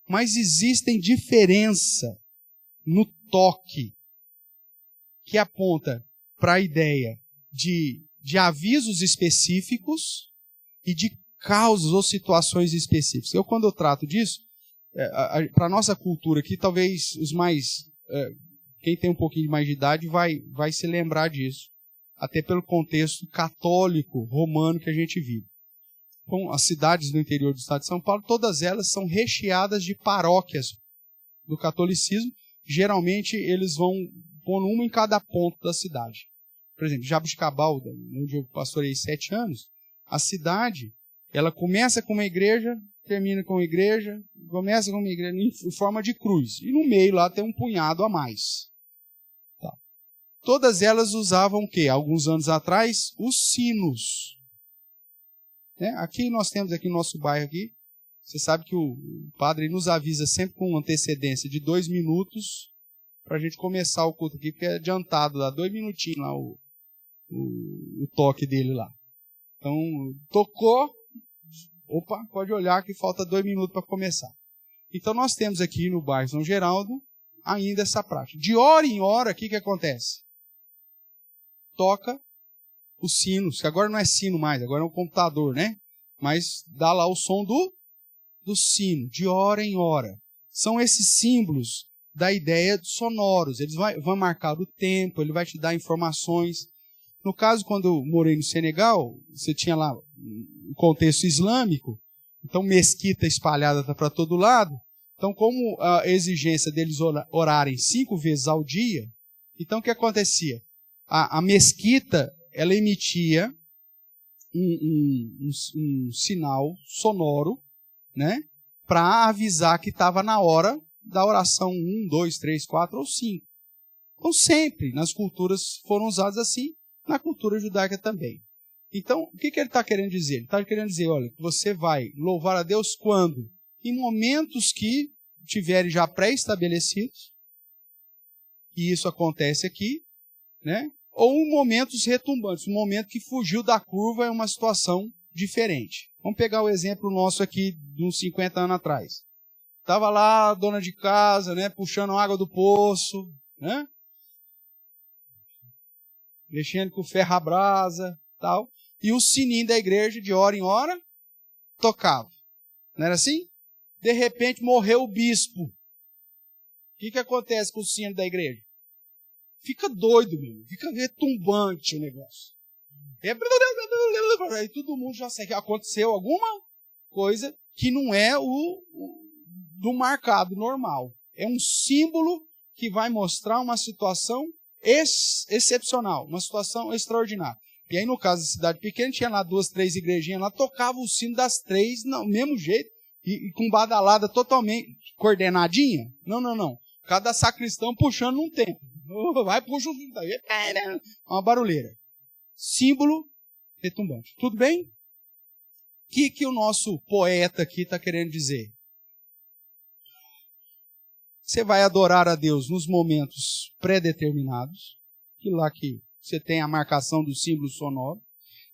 Mas existem diferença no toque que aponta para a ideia de avisos específicos e de causas ou situações específicas. Quando eu trato disso, para a nossa cultura aqui, talvez os mais... quem tem um pouquinho mais de idade vai se lembrar disso. Até pelo contexto católico, romano que a gente vive. Bom, as cidades do interior do estado de São Paulo, todas elas são recheadas de paróquias do catolicismo. Geralmente eles vão pondo uma em cada ponto da cidade. Por exemplo, Jabuticabal, onde eu pastorei 7 anos, a cidade, ela começa com uma igreja, termina com uma igreja, começa com uma igreja em forma de cruz. E no meio lá tem um punhado a mais. Tá. Todas elas usavam o quê? Alguns anos atrás, os sinos. Né? Aqui nós temos, aqui no nosso bairro aqui, você sabe que o padre nos avisa sempre com antecedência de 2 minutos para a gente começar o culto aqui, porque é adiantado, dá 2 minutinhos lá o toque dele lá. Então, tocou, opa, pode olhar que falta 2 minutos para começar. Então, nós temos aqui no bairro São Geraldo ainda essa prática. De hora em hora, o que acontece? Toca os sinos, que agora não é sino mais, agora é um computador, né? Mas dá lá o som do sino, de hora em hora. São esses símbolos da ideia de sonoros. Eles vão marcar o tempo, ele vai te dar informações. No caso, quando eu morei no Senegal, você tinha lá um contexto islâmico, então mesquita espalhada para todo lado. Então, como a exigência deles orarem 5 vezes ao dia, então o que acontecia? A mesquita, ela emitia um sinal sonoro, né, para avisar que estava na hora da oração 1, 2, 3, 4 ou 5. Então, sempre nas culturas foram usados assim, na cultura judaica também. Então, o que ele está querendo dizer? Ele está querendo dizer, olha, que você vai louvar a Deus quando? Em momentos que tiverem já pré-estabelecidos, e isso acontece aqui, né? Ou em momentos retumbantes, um momento que fugiu da curva é uma situação diferente. Vamos pegar o exemplo nosso aqui de uns 50 anos atrás. Estava lá a dona de casa, né, puxando água do poço, né, mexendo com ferro à brasa, tal, e o sininho da igreja, de hora em hora, tocava. Não era assim? De repente morreu o bispo. O que acontece com o sino da igreja? Fica doido mesmo, fica retumbante o negócio. Aí todo mundo já sabe que aconteceu alguma coisa que não é do marcado normal. É um símbolo que vai mostrar uma situação excepcional, uma situação extraordinária. E aí, no caso da cidade pequena, tinha lá 2, 3 igrejinhas lá, tocava o sino das 3, do mesmo jeito, e com badalada totalmente coordenadinha. Não. Cada sacristão puxando um tempo. Vai, puxa o sino daí. Uma barulheira. Símbolo retumbante. Tudo bem? O que o nosso poeta aqui está querendo dizer? Você vai adorar a Deus nos momentos pré-determinados, que lá que você tem a marcação do símbolo sonoro,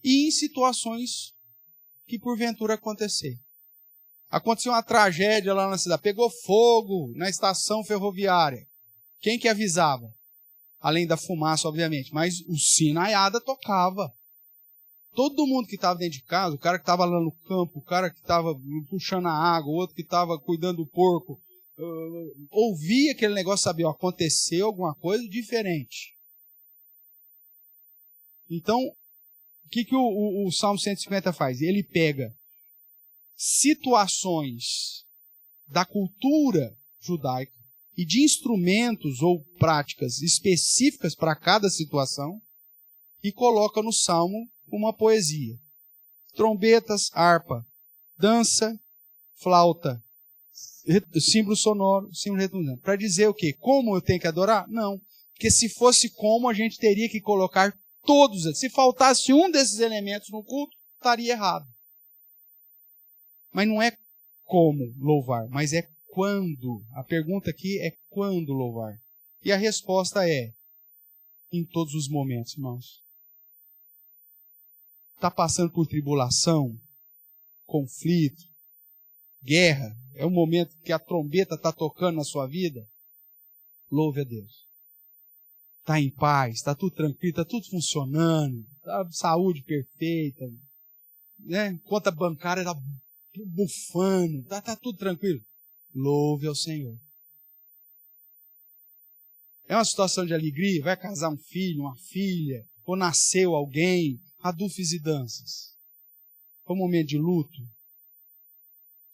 e em situações que porventura acontecer. Aconteceu uma tragédia lá na cidade, pegou fogo na estação ferroviária. Quem que avisava? Além da fumaça, obviamente, mas o sinaiada tocava. Todo mundo que estava dentro de casa, o cara que estava lá no campo, o cara que estava puxando a água, o outro que estava cuidando do porco, ouvia aquele negócio, sabia, aconteceu alguma coisa diferente. Então, o que o Salmo 150 faz? Ele pega situações da cultura judaica e de instrumentos ou práticas específicas para cada situação e coloca no Salmo uma poesia. Trombetas, harpa, dança, flauta, símbolo sonoro, símbolo retumbante. Para dizer o quê? Como eu tenho que adorar? Não. Porque se fosse como, a gente teria que colocar todos. Se faltasse um desses elementos no culto, estaria errado. Mas não é como louvar, mas é quando. A pergunta aqui é quando louvar. E a resposta é em todos os momentos, irmãos. Está passando por tribulação, conflito, guerra, é o momento que a trombeta está tocando na sua vida, louve a Deus. Está em paz, está tudo tranquilo, está tudo funcionando, tá, saúde perfeita, né? Conta bancária está bufando, está tudo tranquilo. Louve ao Senhor. É uma situação de alegria, vai casar um filho, uma filha, ou nasceu alguém, adufes e danças. Foi um momento de luto.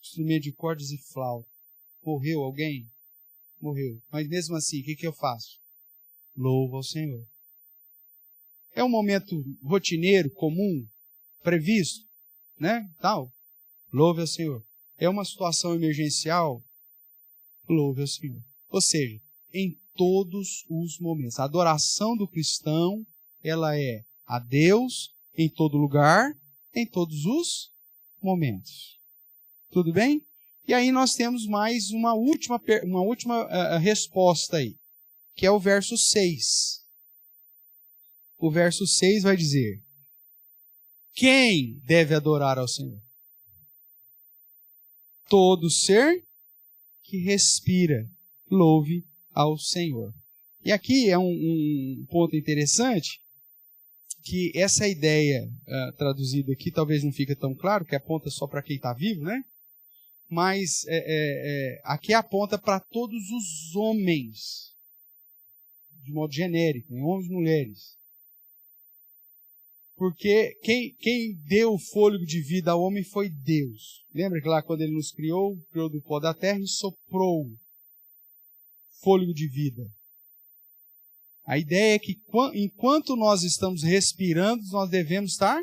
Instrumento de cordas e flauta. Morreu alguém? Morreu. Mas mesmo assim, o que eu faço? Louvo ao Senhor. É um momento rotineiro, comum, previsto, né? Tal. Louve ao Senhor. É uma situação emergencial? Louve ao Senhor. Ou seja, em todos os momentos. A adoração do cristão, ela é a Deus em todo lugar, em todos os momentos. Tudo bem? E aí nós temos mais uma última resposta aí, que é o verso 6. O verso 6 vai dizer: quem deve adorar ao Senhor? Todo ser que respira, louve ao Senhor. E aqui é um ponto interessante, que essa ideia traduzida aqui talvez não fique tão claro, que aponta só para quem está vivo, né? Mas aqui aponta para todos os homens, de modo genérico, homens e mulheres. Porque quem deu o fôlego de vida ao homem foi Deus. Lembra que lá quando ele nos criou do pó da terra e soprou fôlego de vida. A ideia é que enquanto nós estamos respirando, nós devemos estar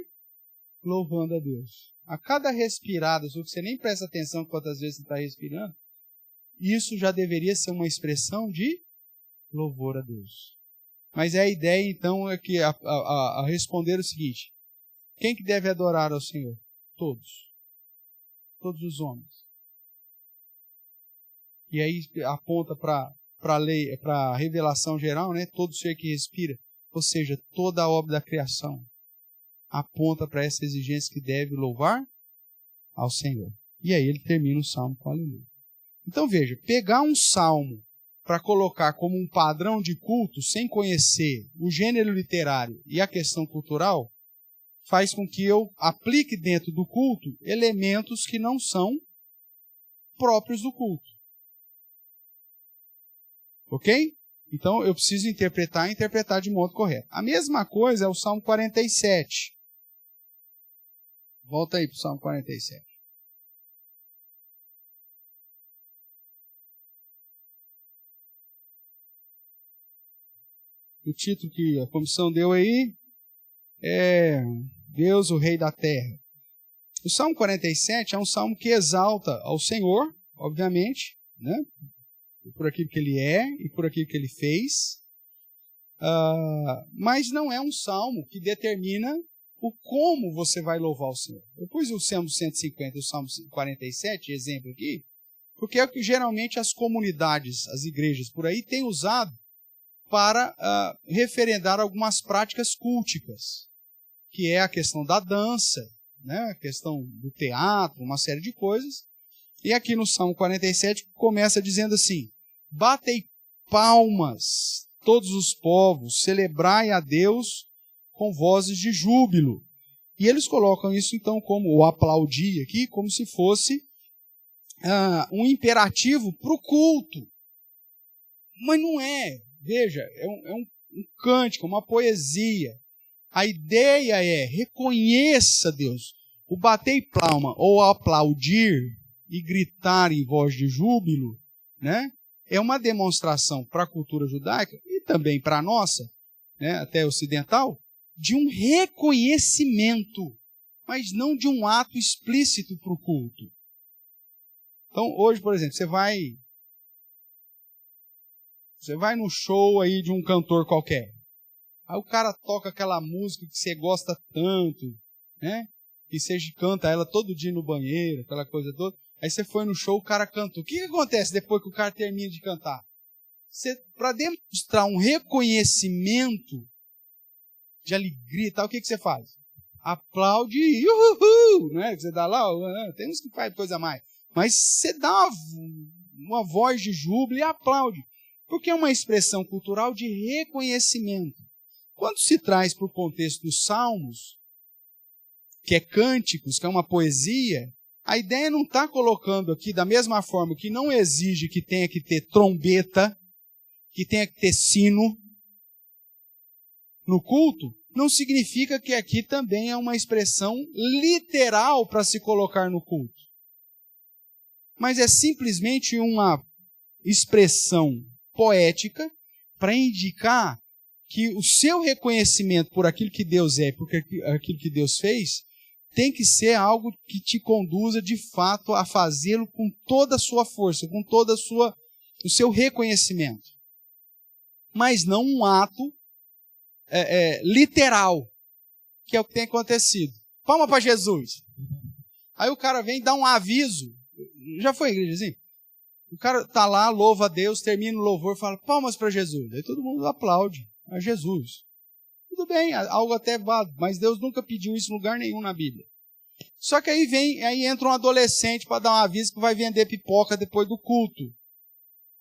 louvando a Deus. A cada respirada, se você nem presta atenção quantas vezes você está respirando, isso já deveria ser uma expressão de louvor a Deus. Mas a ideia, então, é que a responder o seguinte: quem que deve adorar ao Senhor? Todos. Todos os homens. E aí aponta para a lei, para a revelação geral, né? Todo ser que respira, ou seja, toda a obra da criação, aponta para essa exigência que deve louvar ao Senhor. E aí ele termina o salmo com aleluia. Então veja, pegar um salmo para colocar como um padrão de culto, sem conhecer o gênero literário e a questão cultural, faz com que eu aplique dentro do culto elementos que não são próprios do culto. Ok? Então eu preciso interpretar de modo correto. A mesma coisa é o Salmo 47. Volta aí para o Salmo 47. O título que a comissão deu aí é Deus, o Rei da Terra. O Salmo 47 é um salmo que exalta ao Senhor, obviamente, né? Por aquilo que ele é e por aquilo que ele fez. Mas não é um salmo que determina o como você vai louvar o Senhor. Eu pus o Salmo 150 e o Salmo 47, exemplo aqui, porque é o que geralmente as comunidades, as igrejas por aí, têm usado para referendar algumas práticas culticas, que é a questão da dança, né? A questão do teatro, uma série de coisas. E aqui no Salmo 47 começa dizendo assim: batei palmas, todos os povos, celebrai a Deus com vozes de júbilo. E eles colocam isso então como o aplaudir aqui, como se fosse um imperativo para o culto. Mas não é. Veja, é um cântico, uma poesia. A ideia é: reconheça Deus. O bater palma ou aplaudir e gritar em voz de júbilo, né, é uma demonstração para a cultura judaica e também para a nossa, né, até ocidental, de um reconhecimento, mas não de um ato explícito para o culto. Então, hoje, por exemplo, você vai no show aí de um cantor qualquer. Aí o cara toca aquela música que você gosta tanto, né? E você canta ela todo dia no banheiro, aquela coisa toda. Aí você foi no show, o cara cantou. O que acontece depois que o cara termina de cantar? Para demonstrar um reconhecimento de alegria e tal, o que você faz? Aplaude, uhul, né? Você dá lá, tem uns que faz coisa a mais. Mas você dá uma voz de júbilo e aplaude. Porque é uma expressão cultural de reconhecimento. Quando se traz para o contexto dos salmos, que é cânticos, que é uma poesia, a ideia não está colocando aqui, da mesma forma que não exige que tenha que ter trombeta, que tenha que ter sino no culto, não significa que aqui também é uma expressão literal para se colocar no culto. Mas é simplesmente uma expressão poética para indicar que o seu reconhecimento por aquilo que Deus é, por aquilo que Deus fez, tem que ser algo que te conduza de fato a fazê-lo com toda a sua força, com todo o seu reconhecimento. Mas não um ato literal, que é o que tem acontecido. Palma para Jesus. Aí o cara vem e dá um aviso. Já foi, igrejazinho? O cara está lá, louva a Deus, termina o louvor, fala palmas para Jesus. Aí todo mundo aplaude a Jesus. Tudo bem, algo até válido, mas Deus nunca pediu isso em lugar nenhum na Bíblia. Só que aí entra um adolescente para dar um aviso que vai vender pipoca depois do culto.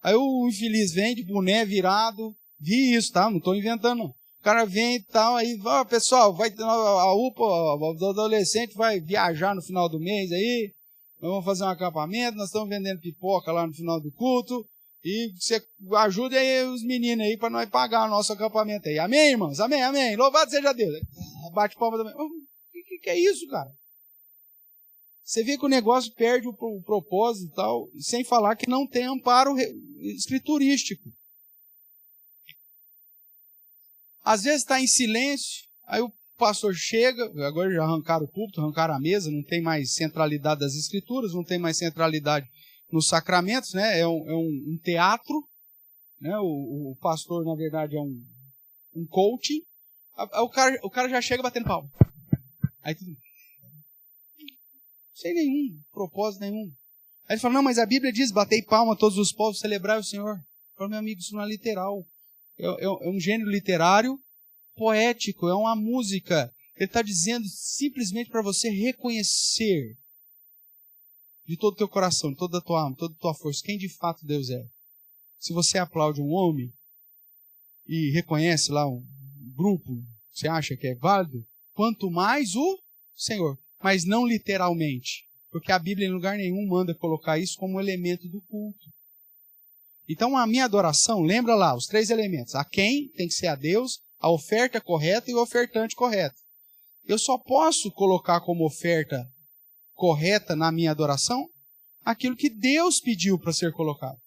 Aí o infeliz vem de boné virado, vi isso, tá? Não estou inventando não. O cara vem e tal, aí, pessoal, vai a UPA, o adolescente vai viajar no final do mês aí, nós vamos fazer um acampamento, nós estamos vendendo pipoca lá no final do culto, e você ajude aí os meninos aí para nós pagar o nosso acampamento aí. Amém, irmãos? Amém, amém. Louvado seja Deus. Bate palma também. O que é isso, cara? Você vê que o negócio perde o propósito e tal, sem falar que não tem amparo escriturístico. Às vezes está em silêncio, aí o pastor chega, agora já arrancaram o púlpito, arrancaram a mesa, não tem mais centralidade das escrituras, não tem mais centralidade nos sacramentos, né? É um teatro, né? O pastor, na verdade, é um coaching. O cara já chega batendo palma. Aí tudo... Sem nenhum propósito nenhum. Aí ele fala, não, mas a Bíblia diz, batei palma a todos os povos, celebrai o Senhor. Eu falo, meu amigo, isso não é literal. É um gênero literário poético, é uma música. Ele está dizendo simplesmente para você reconhecer de todo o teu coração, de toda a tua alma, toda a tua força, quem de fato Deus é. Se você aplaude um homem e reconhece lá um grupo, você acha que é válido, quanto mais o Senhor. Mas não literalmente, porque a Bíblia em lugar nenhum manda colocar isso como elemento do culto. Então a minha adoração, lembra lá, os 3 elementos. A quem tem que ser a Deus, a oferta correta e o ofertante correto. Eu só posso colocar como oferta correta na minha adoração aquilo que Deus pediu para ser colocado.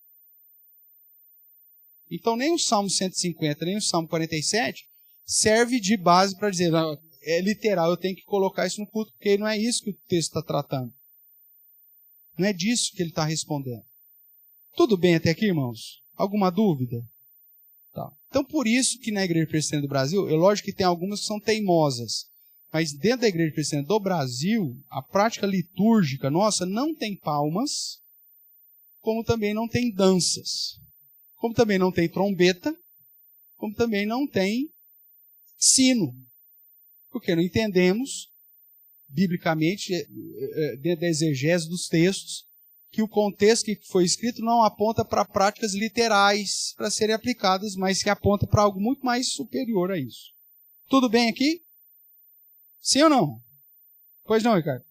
Então nem o Salmo 150, nem o Salmo 47 serve de base para dizer, não, é literal, eu tenho que colocar isso no culto, porque não é isso que o texto está tratando. Não é disso que ele está respondendo. Tudo bem até aqui, irmãos? Alguma dúvida? Tá. Então, por isso que na Igreja Presbiteriana do Brasil, é lógico que tem algumas que são teimosas, mas dentro da Igreja Presbiteriana do Brasil, a prática litúrgica nossa não tem palmas, como também não tem danças, como também não tem trombeta, como também não tem sino. Porque não entendemos, biblicamente, dentro da exegese dos textos, que o contexto que foi escrito não aponta para práticas literais para serem aplicadas, mas que aponta para algo muito mais superior a isso. Tudo bem aqui? Sim ou não? Pois não, Ricardo?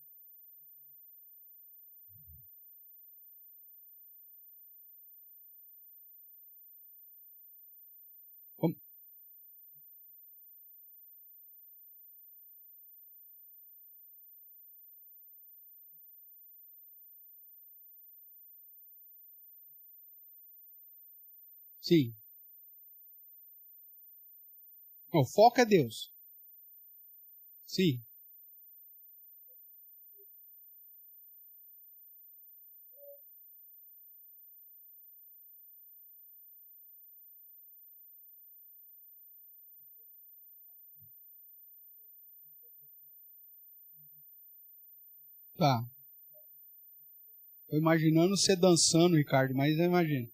Como? Sim. O foco é Deus. Sim. Tá. Estou imaginando você dançando, Ricardo, mas eu imagino.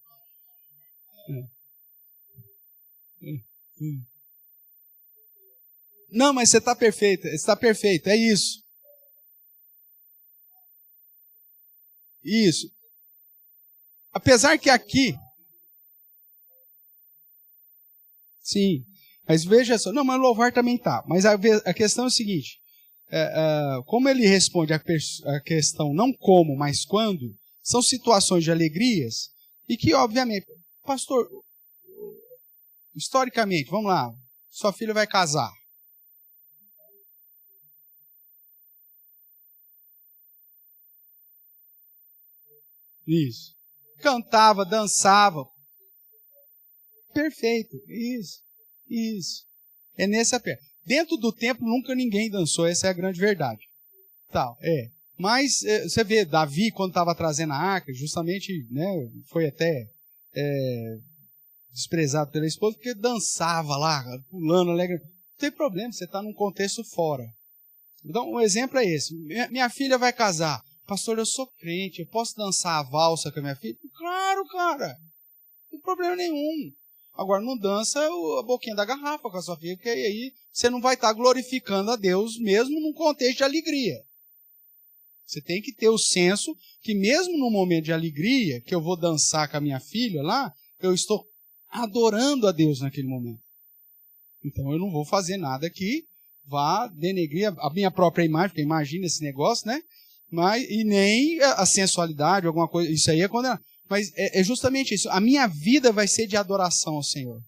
Não, mas você está perfeito, é isso. Isso. Apesar que aqui, sim, mas veja só, não, mas o louvar também tá. Mas a questão é o seguinte, como ele responde a questão não como, mas quando, são situações de alegrias, e que, obviamente, pastor, historicamente, vamos lá, sua filha vai casar. Isso. Cantava, dançava. Perfeito. Isso. É nesse apelo. Dentro do templo nunca ninguém dançou, essa é a grande verdade. Tal, Mas você vê, Davi, quando estava trazendo a arca, justamente, né, foi até desprezado pela esposa, porque dançava lá, pulando, alegre. Não tem problema, você está num contexto fora. Então, um exemplo é esse. Minha filha vai casar. Pastor, eu sou crente, eu posso dançar a valsa com a minha filha? Claro, cara. Não tem problema nenhum. Agora, não dança a boquinha da garrafa com a sua filha, porque aí você não vai estar glorificando a Deus mesmo num contexto de alegria. Você tem que ter o senso que mesmo no momento de alegria, que eu vou dançar com a minha filha lá, eu estou adorando a Deus naquele momento. Então eu não vou fazer nada que vá denegrir a minha própria imagem, porque imagina esse negócio, né? E nem a sensualidade, alguma coisa, isso aí é condenado. Mas é justamente isso, a minha vida vai ser de adoração ao Senhor.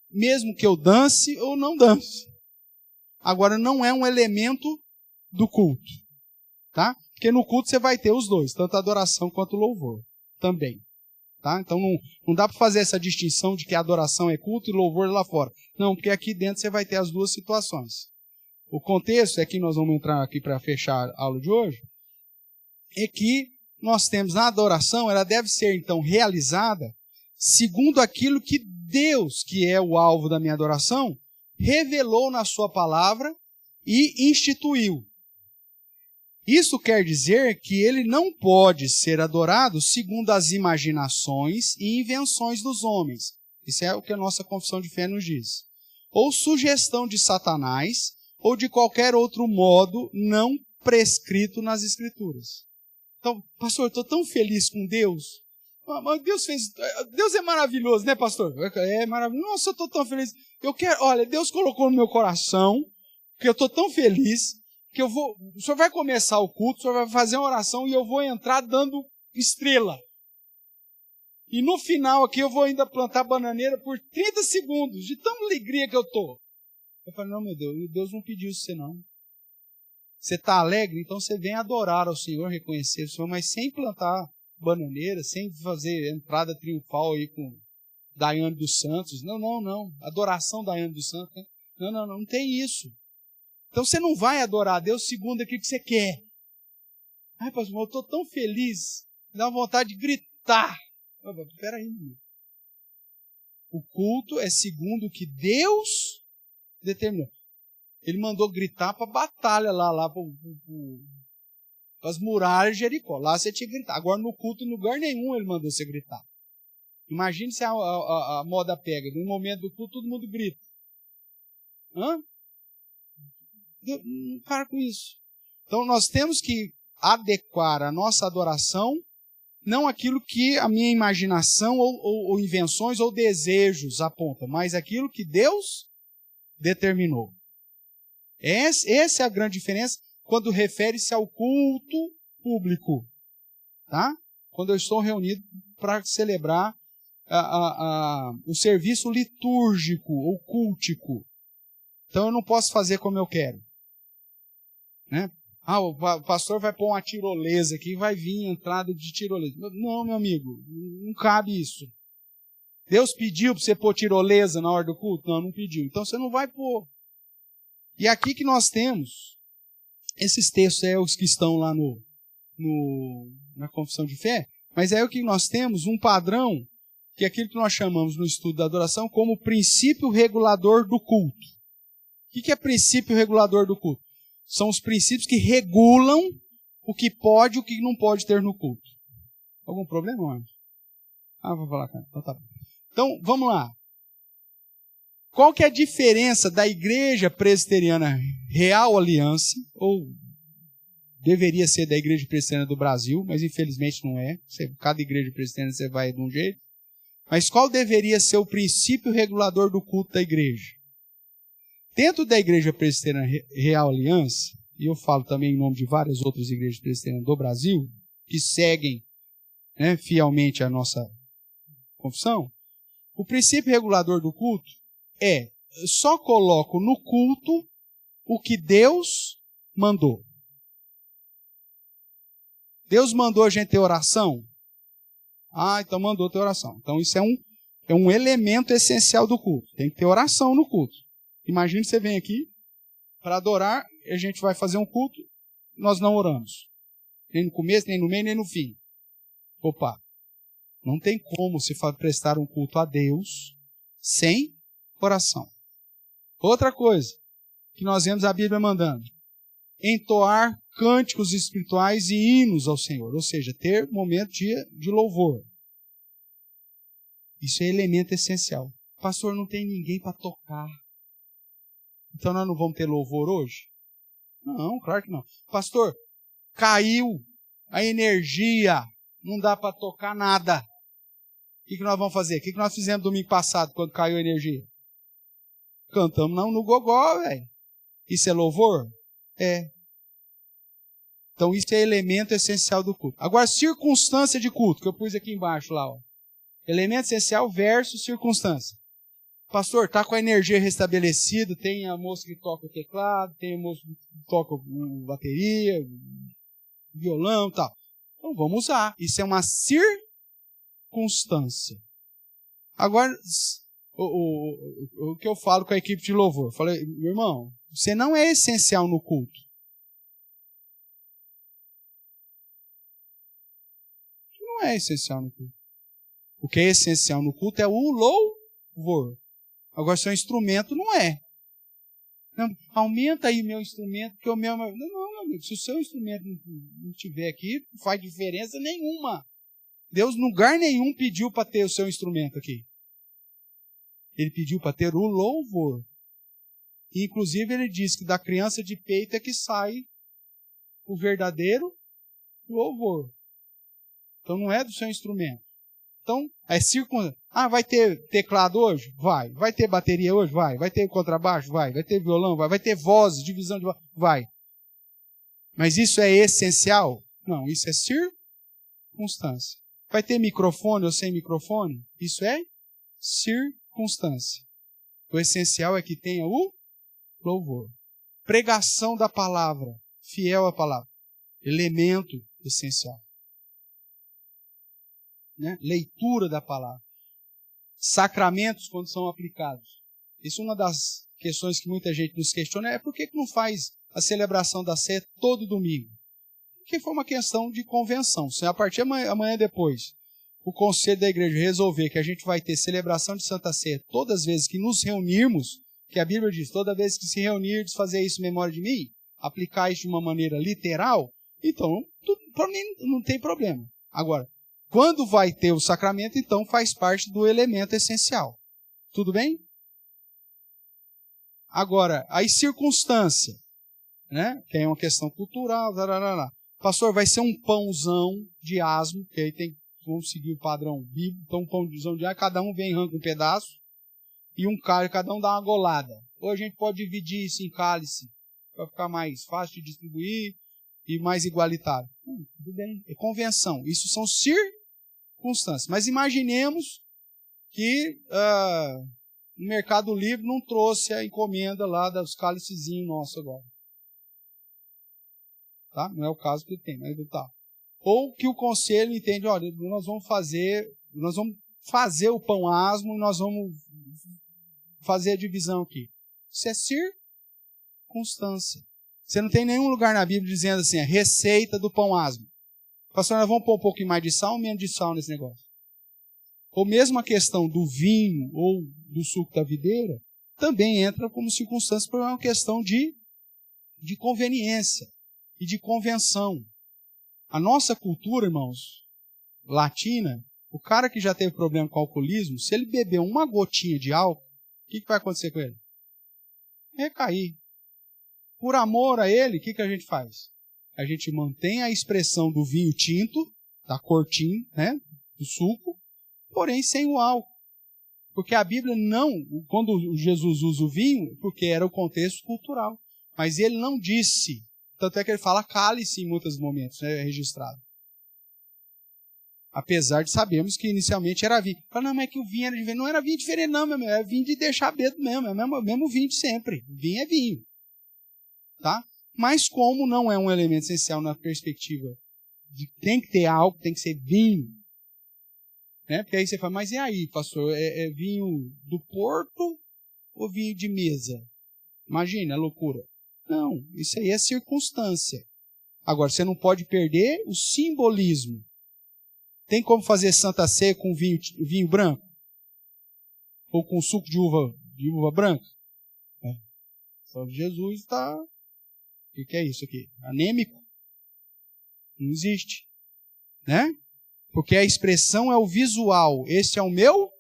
Mesmo que eu dance ou não dance. Agora, não é um elemento do culto, tá? Porque no culto você vai ter os dois, tanto a adoração quanto o louvor, também. Tá? Então não dá para fazer essa distinção de que a adoração é culto e louvor é lá fora. Não, porque aqui dentro você vai ter as duas situações. O contexto, é que nós vamos entrar aqui para fechar a aula de hoje, é que nós temos na adoração, ela deve ser então realizada segundo aquilo que Deus, que é o alvo da minha adoração, revelou na sua palavra e instituiu. Isso quer dizer que ele não pode ser adorado segundo as imaginações e invenções dos homens. Isso é o que a nossa confissão de fé nos diz. Ou sugestão de Satanás, ou de qualquer outro modo não prescrito nas Escrituras. Então, pastor, eu estou tão feliz com Deus. Deus é maravilhoso, né, pastor? É maravilhoso. Nossa, eu estou tão feliz. Olha, Deus colocou no meu coração que eu estou tão feliz que o senhor vai começar o culto, o senhor vai fazer uma oração e eu vou entrar dando estrela. E no final aqui eu vou ainda plantar bananeira por 30 segundos, de tão alegria que eu estou. Eu falei, não, meu Deus não pediu isso você não. Você está alegre, então você vem adorar ao Senhor, reconhecer o Senhor, mas sem plantar bananeira, sem fazer entrada triunfal aí com Daiane dos Santos. Não. Adoração Daiane dos Santos. Né? Não tem isso. Então você não vai adorar a Deus segundo aquilo que você quer. Ai, pastor, eu estou tão feliz, me dá vontade de gritar. Espera aí, meu. O culto é segundo o que Deus determinou. Ele mandou gritar para a batalha lá para as muralhas de Jericó. Lá você tinha que gritar. Agora no culto, em lugar nenhum, ele mandou você gritar. Imagine se a moda pega. No momento do culto, todo mundo grita. Não para com isso. Então nós temos que adequar a nossa adoração, não aquilo que a minha imaginação ou invenções ou desejos apontam, mas aquilo que Deus determinou. Essa é a grande diferença quando refere-se ao culto público. Tá? Quando eu estou reunido para celebrar o serviço litúrgico ou cultico. Então eu não posso fazer como eu quero. Né? O pastor vai pôr uma tirolesa aqui e vai vir entrada de tirolesa. Não, meu amigo, não cabe isso. Deus pediu para você pôr tirolesa na hora do culto? Não pediu. Então você não vai pôr. E aqui que nós temos, esses textos os que estão lá na confissão de fé, mas é o que nós temos um padrão, que é aquilo que nós chamamos no estudo da adoração como princípio regulador do culto. O que é princípio regulador do culto? São os princípios que regulam o que pode e o que não pode ter no culto. Algum problema, Anjo? Vou falar, cara. Então tá bom. Então, vamos lá. Qual que é a diferença da Igreja Presbiteriana Real Aliança, ou deveria ser da Igreja Presbiteriana do Brasil, mas infelizmente não é. Cada Igreja Presbiteriana você vai de um jeito. Mas qual deveria ser o princípio regulador do culto da igreja? Dentro da Igreja Presbiteriana Real Aliança, e eu falo também em nome de várias outras igrejas presbiterianas do Brasil, que seguem fielmente a nossa confissão, o princípio regulador do culto só coloco no culto o que Deus mandou. Deus mandou a gente ter oração? Ah, então mandou ter oração. Então isso é um elemento essencial do culto. Tem que ter oração no culto. Imagine você vem aqui para adorar, a gente vai fazer um culto, nós não oramos. Nem no começo, nem no meio, nem no fim. Opa, não tem como se prestar um culto a Deus sem oração. Outra coisa que nós vemos a Bíblia mandando: entoar cânticos espirituais e hinos ao Senhor, ou seja, ter momento de louvor. Isso é elemento essencial. Pastor, não tem ninguém para tocar. Então nós não vamos ter louvor hoje? Não, claro que não. Pastor, caiu a energia, não dá para tocar nada. O que nós vamos fazer? O que nós fizemos domingo passado, quando caiu a energia? Cantamos no gogó, velho. Isso é louvor? É. Então isso é elemento essencial do culto. Agora, circunstância de culto, que eu pus aqui embaixo lá, ó. Elemento essencial versus circunstância. Pastor, está com a energia restabelecida, tem a moça que toca o teclado, tem a moça que toca bateria, violão e tal. Então vamos usar. Isso é uma circunstância. Agora, o que eu falo com a equipe de louvor? Eu falei, meu irmão, você não é essencial no culto. Não é essencial no culto. O que é essencial no culto é o louvor. Agora, seu instrumento não é. Não, aumenta aí meu instrumento, porque o meu... Não, meu amigo, se o seu instrumento não estiver aqui, não faz diferença nenhuma. Deus, em lugar nenhum, pediu para ter o seu instrumento aqui. Ele pediu para ter o louvor. E, inclusive, ele diz que da criança de peito é que sai o verdadeiro louvor. Então, não é do seu instrumento. Então, é circunstância. Ah, vai ter teclado hoje? Vai. Vai ter bateria hoje? Vai. Vai ter contrabaixo? Vai. Vai ter violão? Vai. Vai ter vozes, divisão de voz? Vai. Mas isso é essencial? Não, isso é circunstância. Vai ter microfone ou sem microfone? Isso é circunstância. O essencial é que tenha o louvor. Pregação da palavra, fiel à palavra. Elemento essencial. Né? Leitura da palavra. Sacramentos quando são aplicados. Isso é uma das questões que muita gente nos questiona, é por que não faz a celebração da ceia todo domingo? Porque foi uma questão de convenção. Se a partir de amanhã depois o conselho da igreja resolver que a gente vai ter celebração de Santa Ceia todas as vezes que nos reunirmos, que a Bíblia diz, toda vez que se reunirdes, fazer isso em memória de mim, aplicar isso de uma maneira literal, então, para mim não tem problema. Agora, quando vai ter o sacramento, então faz parte do elemento essencial. Tudo bem? Agora, a circunstância, né? Que é uma questão cultural, pastor, vai ser um pãozão de asmo, que aí vamos seguir o padrão bíblico, então um pãozão de asmo, cada um vem e arranca um pedaço, e cada um dá uma golada. Ou a gente pode dividir isso em cálice, para ficar mais fácil de distribuir e mais igualitário. Tudo bem, é convenção. Isso são circunstâncias. Mas imaginemos que o Mercado Livre não trouxe a encomenda lá dos cálicezinhos nossos agora. Tá? Não é o caso que tem, mas tá. Ou que o conselho entende, olha, nós vamos fazer o pão asmo, nós vamos fazer a divisão aqui. Isso é circunstância. Você não tem nenhum lugar na Bíblia dizendo assim, a receita do pão asmo. Pastor, nós vamos pôr um pouquinho mais de sal ou menos de sal nesse negócio? Ou mesmo a questão do vinho ou do suco da videira, também entra como circunstância, porque é uma questão de conveniência e de convenção. A nossa cultura, irmãos, latina, o cara que já teve problema com alcoolismo, se ele beber uma gotinha de álcool, o que vai acontecer com ele? Recair. Por amor a ele, o que a gente faz? A gente mantém a expressão do vinho tinto, da cor tinta, né, do suco, porém sem o álcool. Porque a Bíblia não, quando Jesus usa o vinho, porque era o contexto cultural. Mas ele não disse, tanto é que ele fala cálice em muitos momentos, né, é registrado. Apesar de sabermos que inicialmente era vinho. Fala, não, mas é que o vinho era diferente. Não era vinho diferente, não, meu amigo. É vinho de deixar bedo mesmo. É o mesmo vinho de sempre. Vinho é vinho. Tá? Mas como não é um elemento essencial na perspectiva de que tem que ter álcool, tem que ser vinho, Né? Porque aí você fala, mas e aí, pastor? É vinho do Porto ou vinho de mesa? Imagina, é loucura. Não, isso aí é circunstância. Agora, você não pode perder o simbolismo. Tem como fazer Santa Ceia com vinho branco? Ou com suco de uva branca? Só Jesus está... O que é isso aqui? Anêmico? Não existe. Né? Porque a expressão é o visual. Esse é o meu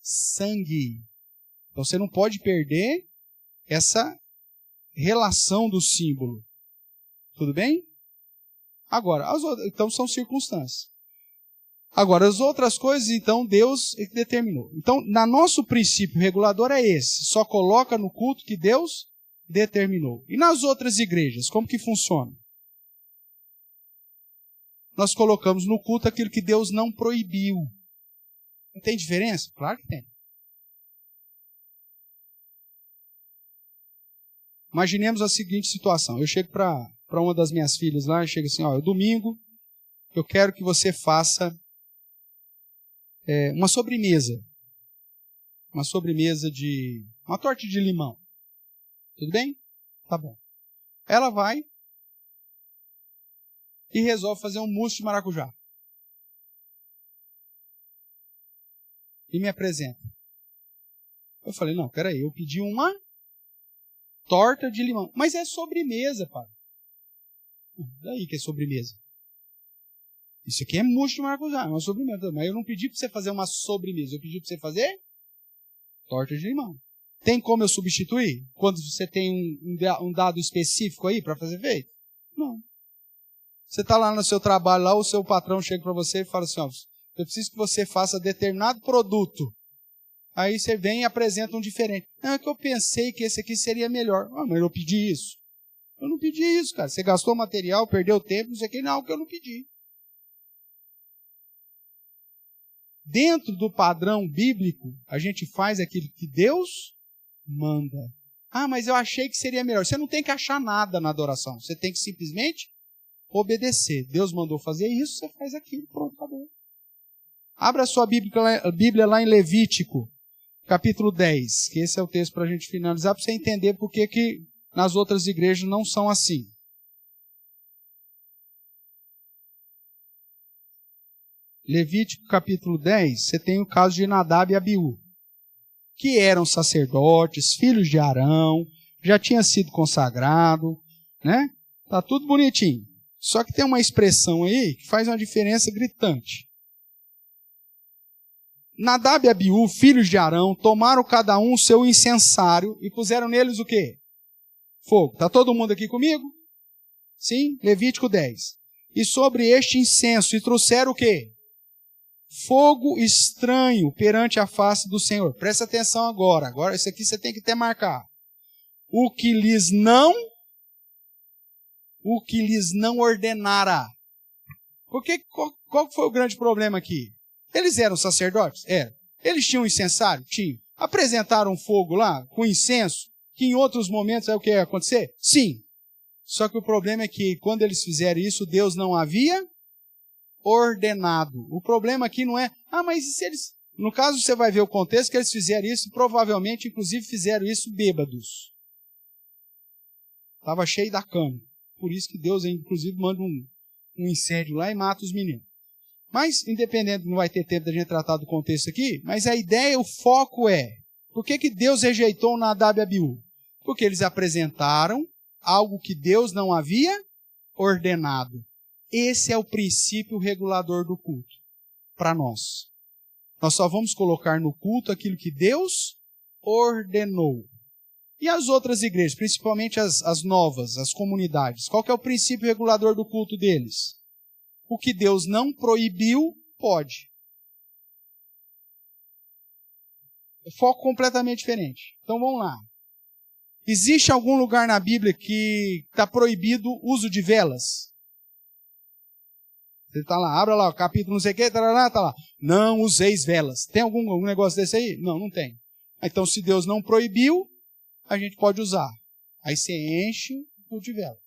sangue. Então você não pode perder essa relação do símbolo. Tudo bem? Agora, então são circunstâncias. Agora, as outras coisas, então, Deus determinou. Então, nosso princípio regulador é esse. Só coloca no culto que Deus determinou. E nas outras igrejas, como que funciona? Nós colocamos no culto aquilo que Deus não proibiu. Não tem diferença? Claro que tem. Imaginemos a seguinte situação. Eu chego para uma das minhas filhas lá, e chego assim, ó, domingo, eu quero que você faça uma sobremesa. Uma sobremesa de... uma torta de limão. Tudo bem? Tá bom. Ela vai e resolve fazer um mousse de maracujá. E me apresenta. Eu falei, não, peraí, eu pedi uma torta de limão. Mas é sobremesa, pai. Daí que é sobremesa. Isso aqui é mousse de maracujá, é uma sobremesa. Mas eu não pedi para você fazer uma sobremesa, eu pedi para você fazer torta de limão. Tem como eu substituir? Quando você tem um dado específico aí para fazer feito? Não. Você está lá no seu trabalho, lá o seu patrão chega para você e fala assim, ó, eu preciso que você faça determinado produto. Aí você vem e apresenta um diferente. Não, é que eu pensei que esse aqui seria melhor. Ah, mas eu pedi isso. Eu não pedi isso, cara. Você gastou material, perdeu tempo, não sei o que, não, que eu não pedi. Dentro do padrão bíblico, a gente faz aquilo que Deus manda. Ah, mas eu achei que seria melhor. Você não tem que achar nada na adoração. Você tem que simplesmente obedecer. Deus mandou fazer isso, você faz aquilo. Pronto, acabou. Abra a sua Bíblia lá em Levítico, capítulo 10, que esse é o texto para a gente finalizar, para você entender por que nas outras igrejas não são assim. Levítico, capítulo 10, você tem o caso de Nadab e Abiú, que eram sacerdotes, filhos de Arão, já tinha sido consagrado, né? Tá tudo bonitinho. Só que tem uma expressão aí que faz uma diferença gritante. Nadab e Abiú, filhos de Arão, tomaram cada um o seu incensário e puseram neles o quê? Fogo. Está todo mundo aqui comigo? Sim? Levítico 10. E sobre este incenso, e trouxeram o quê? Fogo estranho perante a face do Senhor. Presta atenção agora. Agora, isso aqui você tem que até marcar. O que lhes não ordenara. Porque qual foi o grande problema aqui? Eles eram sacerdotes? Eram. Eles tinham incensário? Tinham. Apresentaram fogo lá, com incenso, que em outros momentos é o que ia acontecer? Sim. Só que o problema é que quando eles fizeram isso, Deus não havia ordenado. O problema aqui não é, mas se eles... No caso, você vai ver o contexto que eles fizeram isso, provavelmente, inclusive, fizeram isso bêbados. Estava cheio da cana. Por isso que Deus, inclusive, manda um incêndio lá e mata os meninos. Mas, independente, não vai ter tempo da gente tratar do contexto aqui, mas a ideia, o foco é, por que Deus rejeitou Nadab e Abiú? Porque eles apresentaram algo que Deus não havia ordenado. Esse é o princípio regulador do culto, para nós. Nós só vamos colocar no culto aquilo que Deus ordenou. E as outras igrejas, principalmente as novas, as comunidades, qual que é o princípio regulador do culto deles? O que Deus não proibiu, pode. Foco completamente diferente. Então vamos lá. Existe algum lugar na Bíblia que está proibido o uso de velas? Você está lá, abre lá, o capítulo não sei o que, tá lá. Não useis velas. Tem algum negócio desse aí? Não, não tem. Então, se Deus não proibiu, a gente pode usar. Aí você enche o de vela.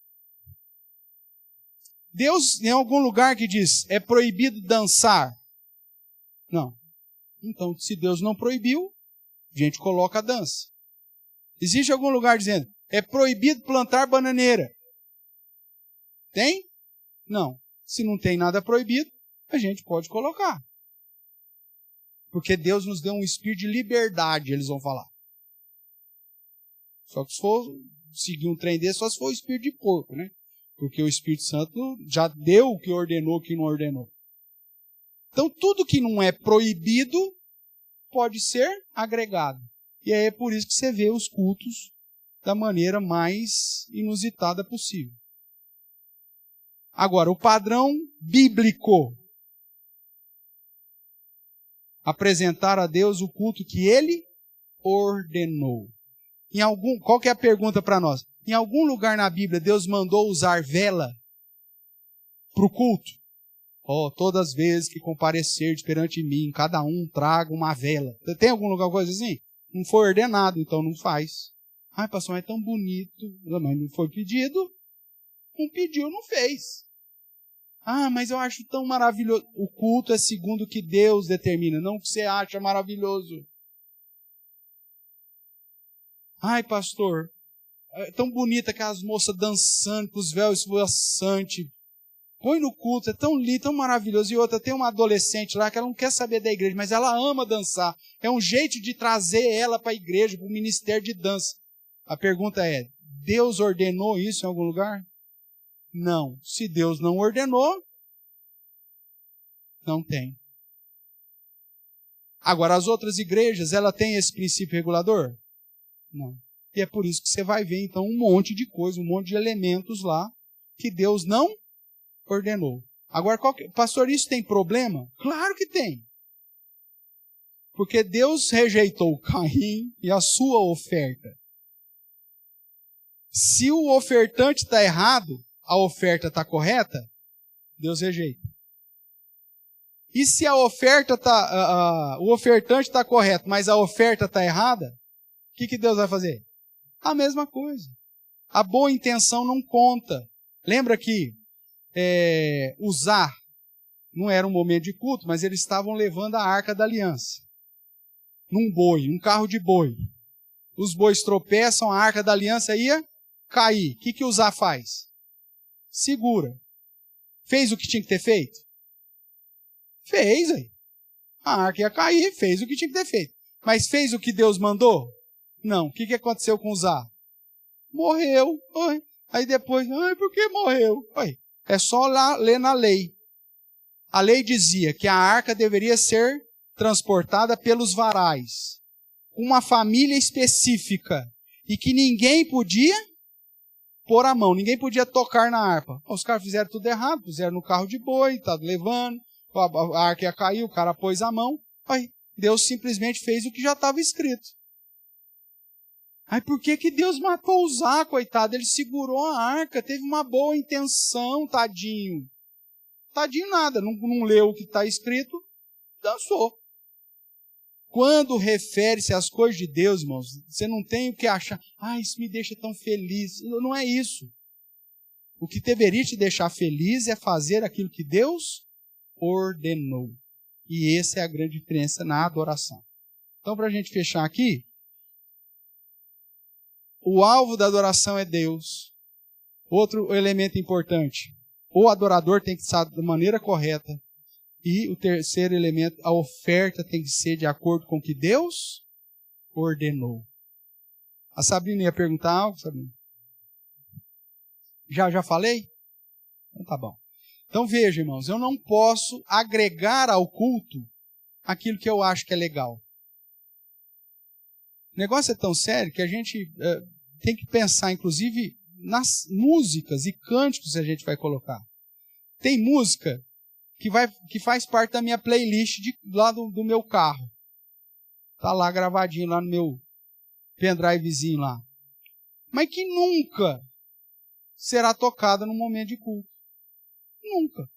Deus, em algum lugar que diz, é proibido dançar. Não. Então, se Deus não proibiu, a gente coloca a dança. Existe algum lugar dizendo, é proibido plantar bananeira? Tem? Não. Se não tem nada proibido, a gente pode colocar. Porque Deus nos deu um espírito de liberdade, eles vão falar. Só que se for seguir um trem desse, só se for o espírito de porco, né? Porque o Espírito Santo já deu o que ordenou, o que não ordenou. Então, tudo que não é proibido pode ser agregado. E aí é por isso que você vê os cultos da maneira mais inusitada possível. Agora, o padrão bíblico. Apresentar a Deus o culto que Ele ordenou. Qual que é a pergunta para nós? Em algum lugar na Bíblia, Deus mandou usar vela para o culto? Todas as vezes que comparecerdes perante mim, cada um traga uma vela. Tem algum lugar, coisa assim? Não foi ordenado, então não faz. Ai, pastor, é tão bonito. Mas não foi pedido. Não pediu, não fez. Ah, mas eu acho tão maravilhoso. O culto é segundo o que Deus determina, não o que você acha maravilhoso. Ai, pastor, é tão bonita aquelas moças dançando com os véus esvoaçantes. Põe no culto, é tão lindo, tão maravilhoso. E outra, tem uma adolescente lá que ela não quer saber da igreja, mas ela ama dançar. É um jeito de trazer ela para a igreja, para o ministério de dança. A pergunta é, Deus ordenou isso em algum lugar? Não. Se Deus não ordenou, não tem. Agora, as outras igrejas, ela tem esse princípio regulador? Não. E é por isso que você vai ver, então, um monte de coisa, um monte de elementos lá que Deus não ordenou. Agora, pastor, isso tem problema? Claro que tem. Porque Deus rejeitou Caim e a sua oferta. Se o ofertante está errado, a oferta está correta, Deus rejeita. E se a oferta o ofertante está correto, mas a oferta está errada, o que Deus vai fazer? A mesma coisa. A boa intenção não conta. Lembra que Uzá não era um momento de culto, mas eles estavam levando a Arca da Aliança. Num boi, um carro de boi. Os bois tropeçam, a Arca da Aliança ia cair. O que Uzá faz? Segura. Fez o que tinha que ter feito? Fez, aí. A arca ia cair, fez o que tinha que ter feito. Mas fez o que Deus mandou? Não. O que aconteceu com Uzá? Morreu. Aí depois, por que morreu? É só lá ler na lei. A lei dizia que a arca deveria ser transportada pelos varais, com uma família específica, e que ninguém podia pôr a mão, ninguém podia tocar na harpa. Os caras fizeram tudo errado, puseram no carro de boi, tá levando, a arca ia cair, o cara pôs a mão. Deus simplesmente fez o que já estava escrito. Por que Deus matou Uzá, coitado? Ele segurou a arca, teve uma boa intenção, tadinho. Tadinho nada, não leu o que está escrito, dançou. Quando refere-se às coisas de Deus, irmãos, você não tem o que achar, isso me deixa tão feliz. Não é isso. O que deveria te deixar feliz é fazer aquilo que Deus ordenou. E essa é a grande diferença na adoração. Então, para a gente fechar aqui, o alvo da adoração é Deus. Outro elemento importante, o adorador tem que estar da maneira correta. E o terceiro elemento, a oferta tem que ser de acordo com o que Deus ordenou. A Sabrina ia perguntar algo, Sabrina? Já falei? Então tá bom. Então veja, irmãos, eu não posso agregar ao culto aquilo que eu acho que é legal. O negócio é tão sério que a gente tem que pensar, inclusive, nas músicas e cânticos que a gente vai colocar. Tem música que faz parte da minha playlist lá do meu carro. Está lá gravadinho, lá no meu pendrivezinho lá. Mas que nunca será tocada num momento de culto. Nunca.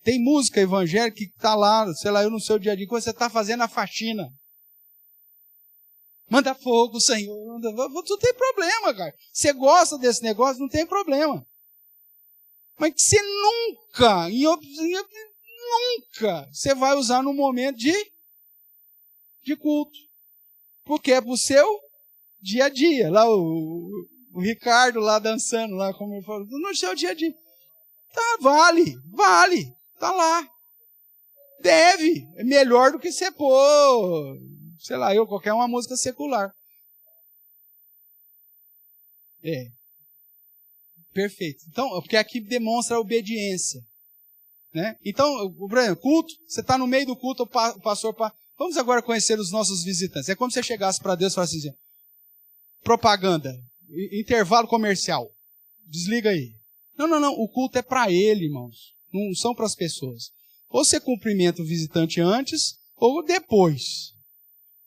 Tem música evangélica que está lá, sei lá, eu no seu dia a dia, quando você está fazendo a faxina. Manda fogo, Senhor. Não tem problema, cara. Você gosta desse negócio, não tem problema. Mas que você nunca, nunca você vai usar no momento de culto. Porque é pro seu dia a dia. Lá o Ricardo lá dançando, lá como ele falou, no seu dia a dia. Tá, vale, tá lá. Deve, é melhor do que você pôr, sei lá, qualquer uma música secular. Perfeito. Então, porque aqui demonstra a obediência. Né? Então, por exemplo, culto, você está no meio do culto, o pastor... Vamos agora conhecer os nossos visitantes. É como se você chegasse para Deus e falasse assim, propaganda, intervalo comercial, desliga aí. Não, o culto é para ele, irmãos. Não são para as pessoas. Ou você cumprimenta o visitante antes, ou depois.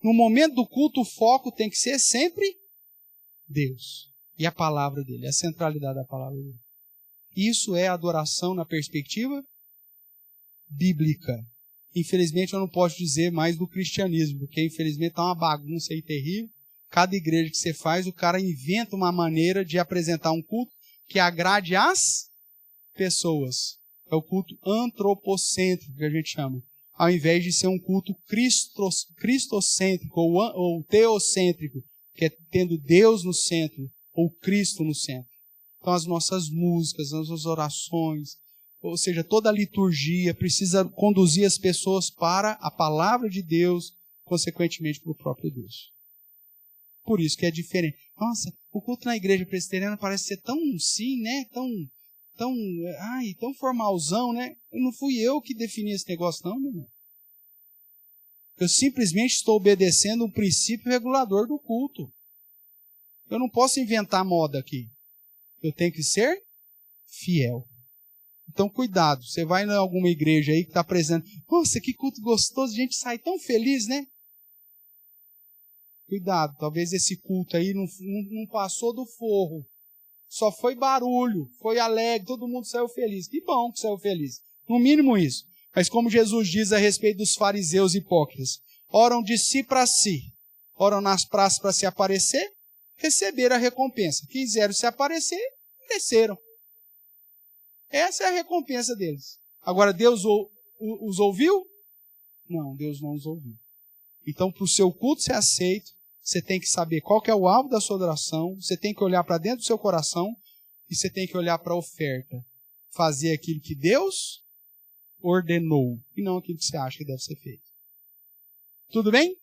No momento do culto, o foco tem que ser sempre Deus. E a palavra dele, a centralidade da palavra dele. Isso é adoração na perspectiva bíblica. Infelizmente, eu não posso dizer mais do cristianismo, porque infelizmente está uma bagunça aí terrível. Cada igreja que você faz, o cara inventa uma maneira de apresentar um culto que agrade as pessoas. É o culto antropocêntrico, que a gente chama. Ao invés de ser um culto cristocêntrico ou teocêntrico, que é tendo Deus no centro, ou Cristo no centro. Então as nossas músicas, as nossas orações, ou seja, toda a liturgia precisa conduzir as pessoas para a palavra de Deus, consequentemente para o próprio Deus. Por isso que é diferente. Nossa, o culto na igreja presbiteriana parece ser tão sim, né? Tão formalzão, né? Não fui eu que defini esse negócio, não, meu irmão. Eu simplesmente estou obedecendo um princípio regulador do culto. Eu não posso inventar moda aqui. Eu tenho que ser fiel. Então, cuidado. Você vai em alguma igreja aí que está apresentando. Nossa, que culto gostoso. A gente sai tão feliz, né? Cuidado. Talvez esse culto aí não passou do forro. Só foi barulho. Foi alegre. Todo mundo saiu feliz. Que bom que saiu feliz. No mínimo isso. Mas como Jesus diz a respeito dos fariseus hipócritas. Oram de si para si. Oram nas praças para se aparecer. Receberam a recompensa. Quiseram se aparecer, mereceram. Essa é a recompensa deles. Agora, Deus os ouviu? Não, Deus não os ouviu. Então, para o seu culto ser aceito, você tem que saber qual que é o alvo da sua adoração, você tem que olhar para dentro do seu coração e você tem que olhar para a oferta. Fazer aquilo que Deus ordenou e não aquilo que você acha que deve ser feito. Tudo bem?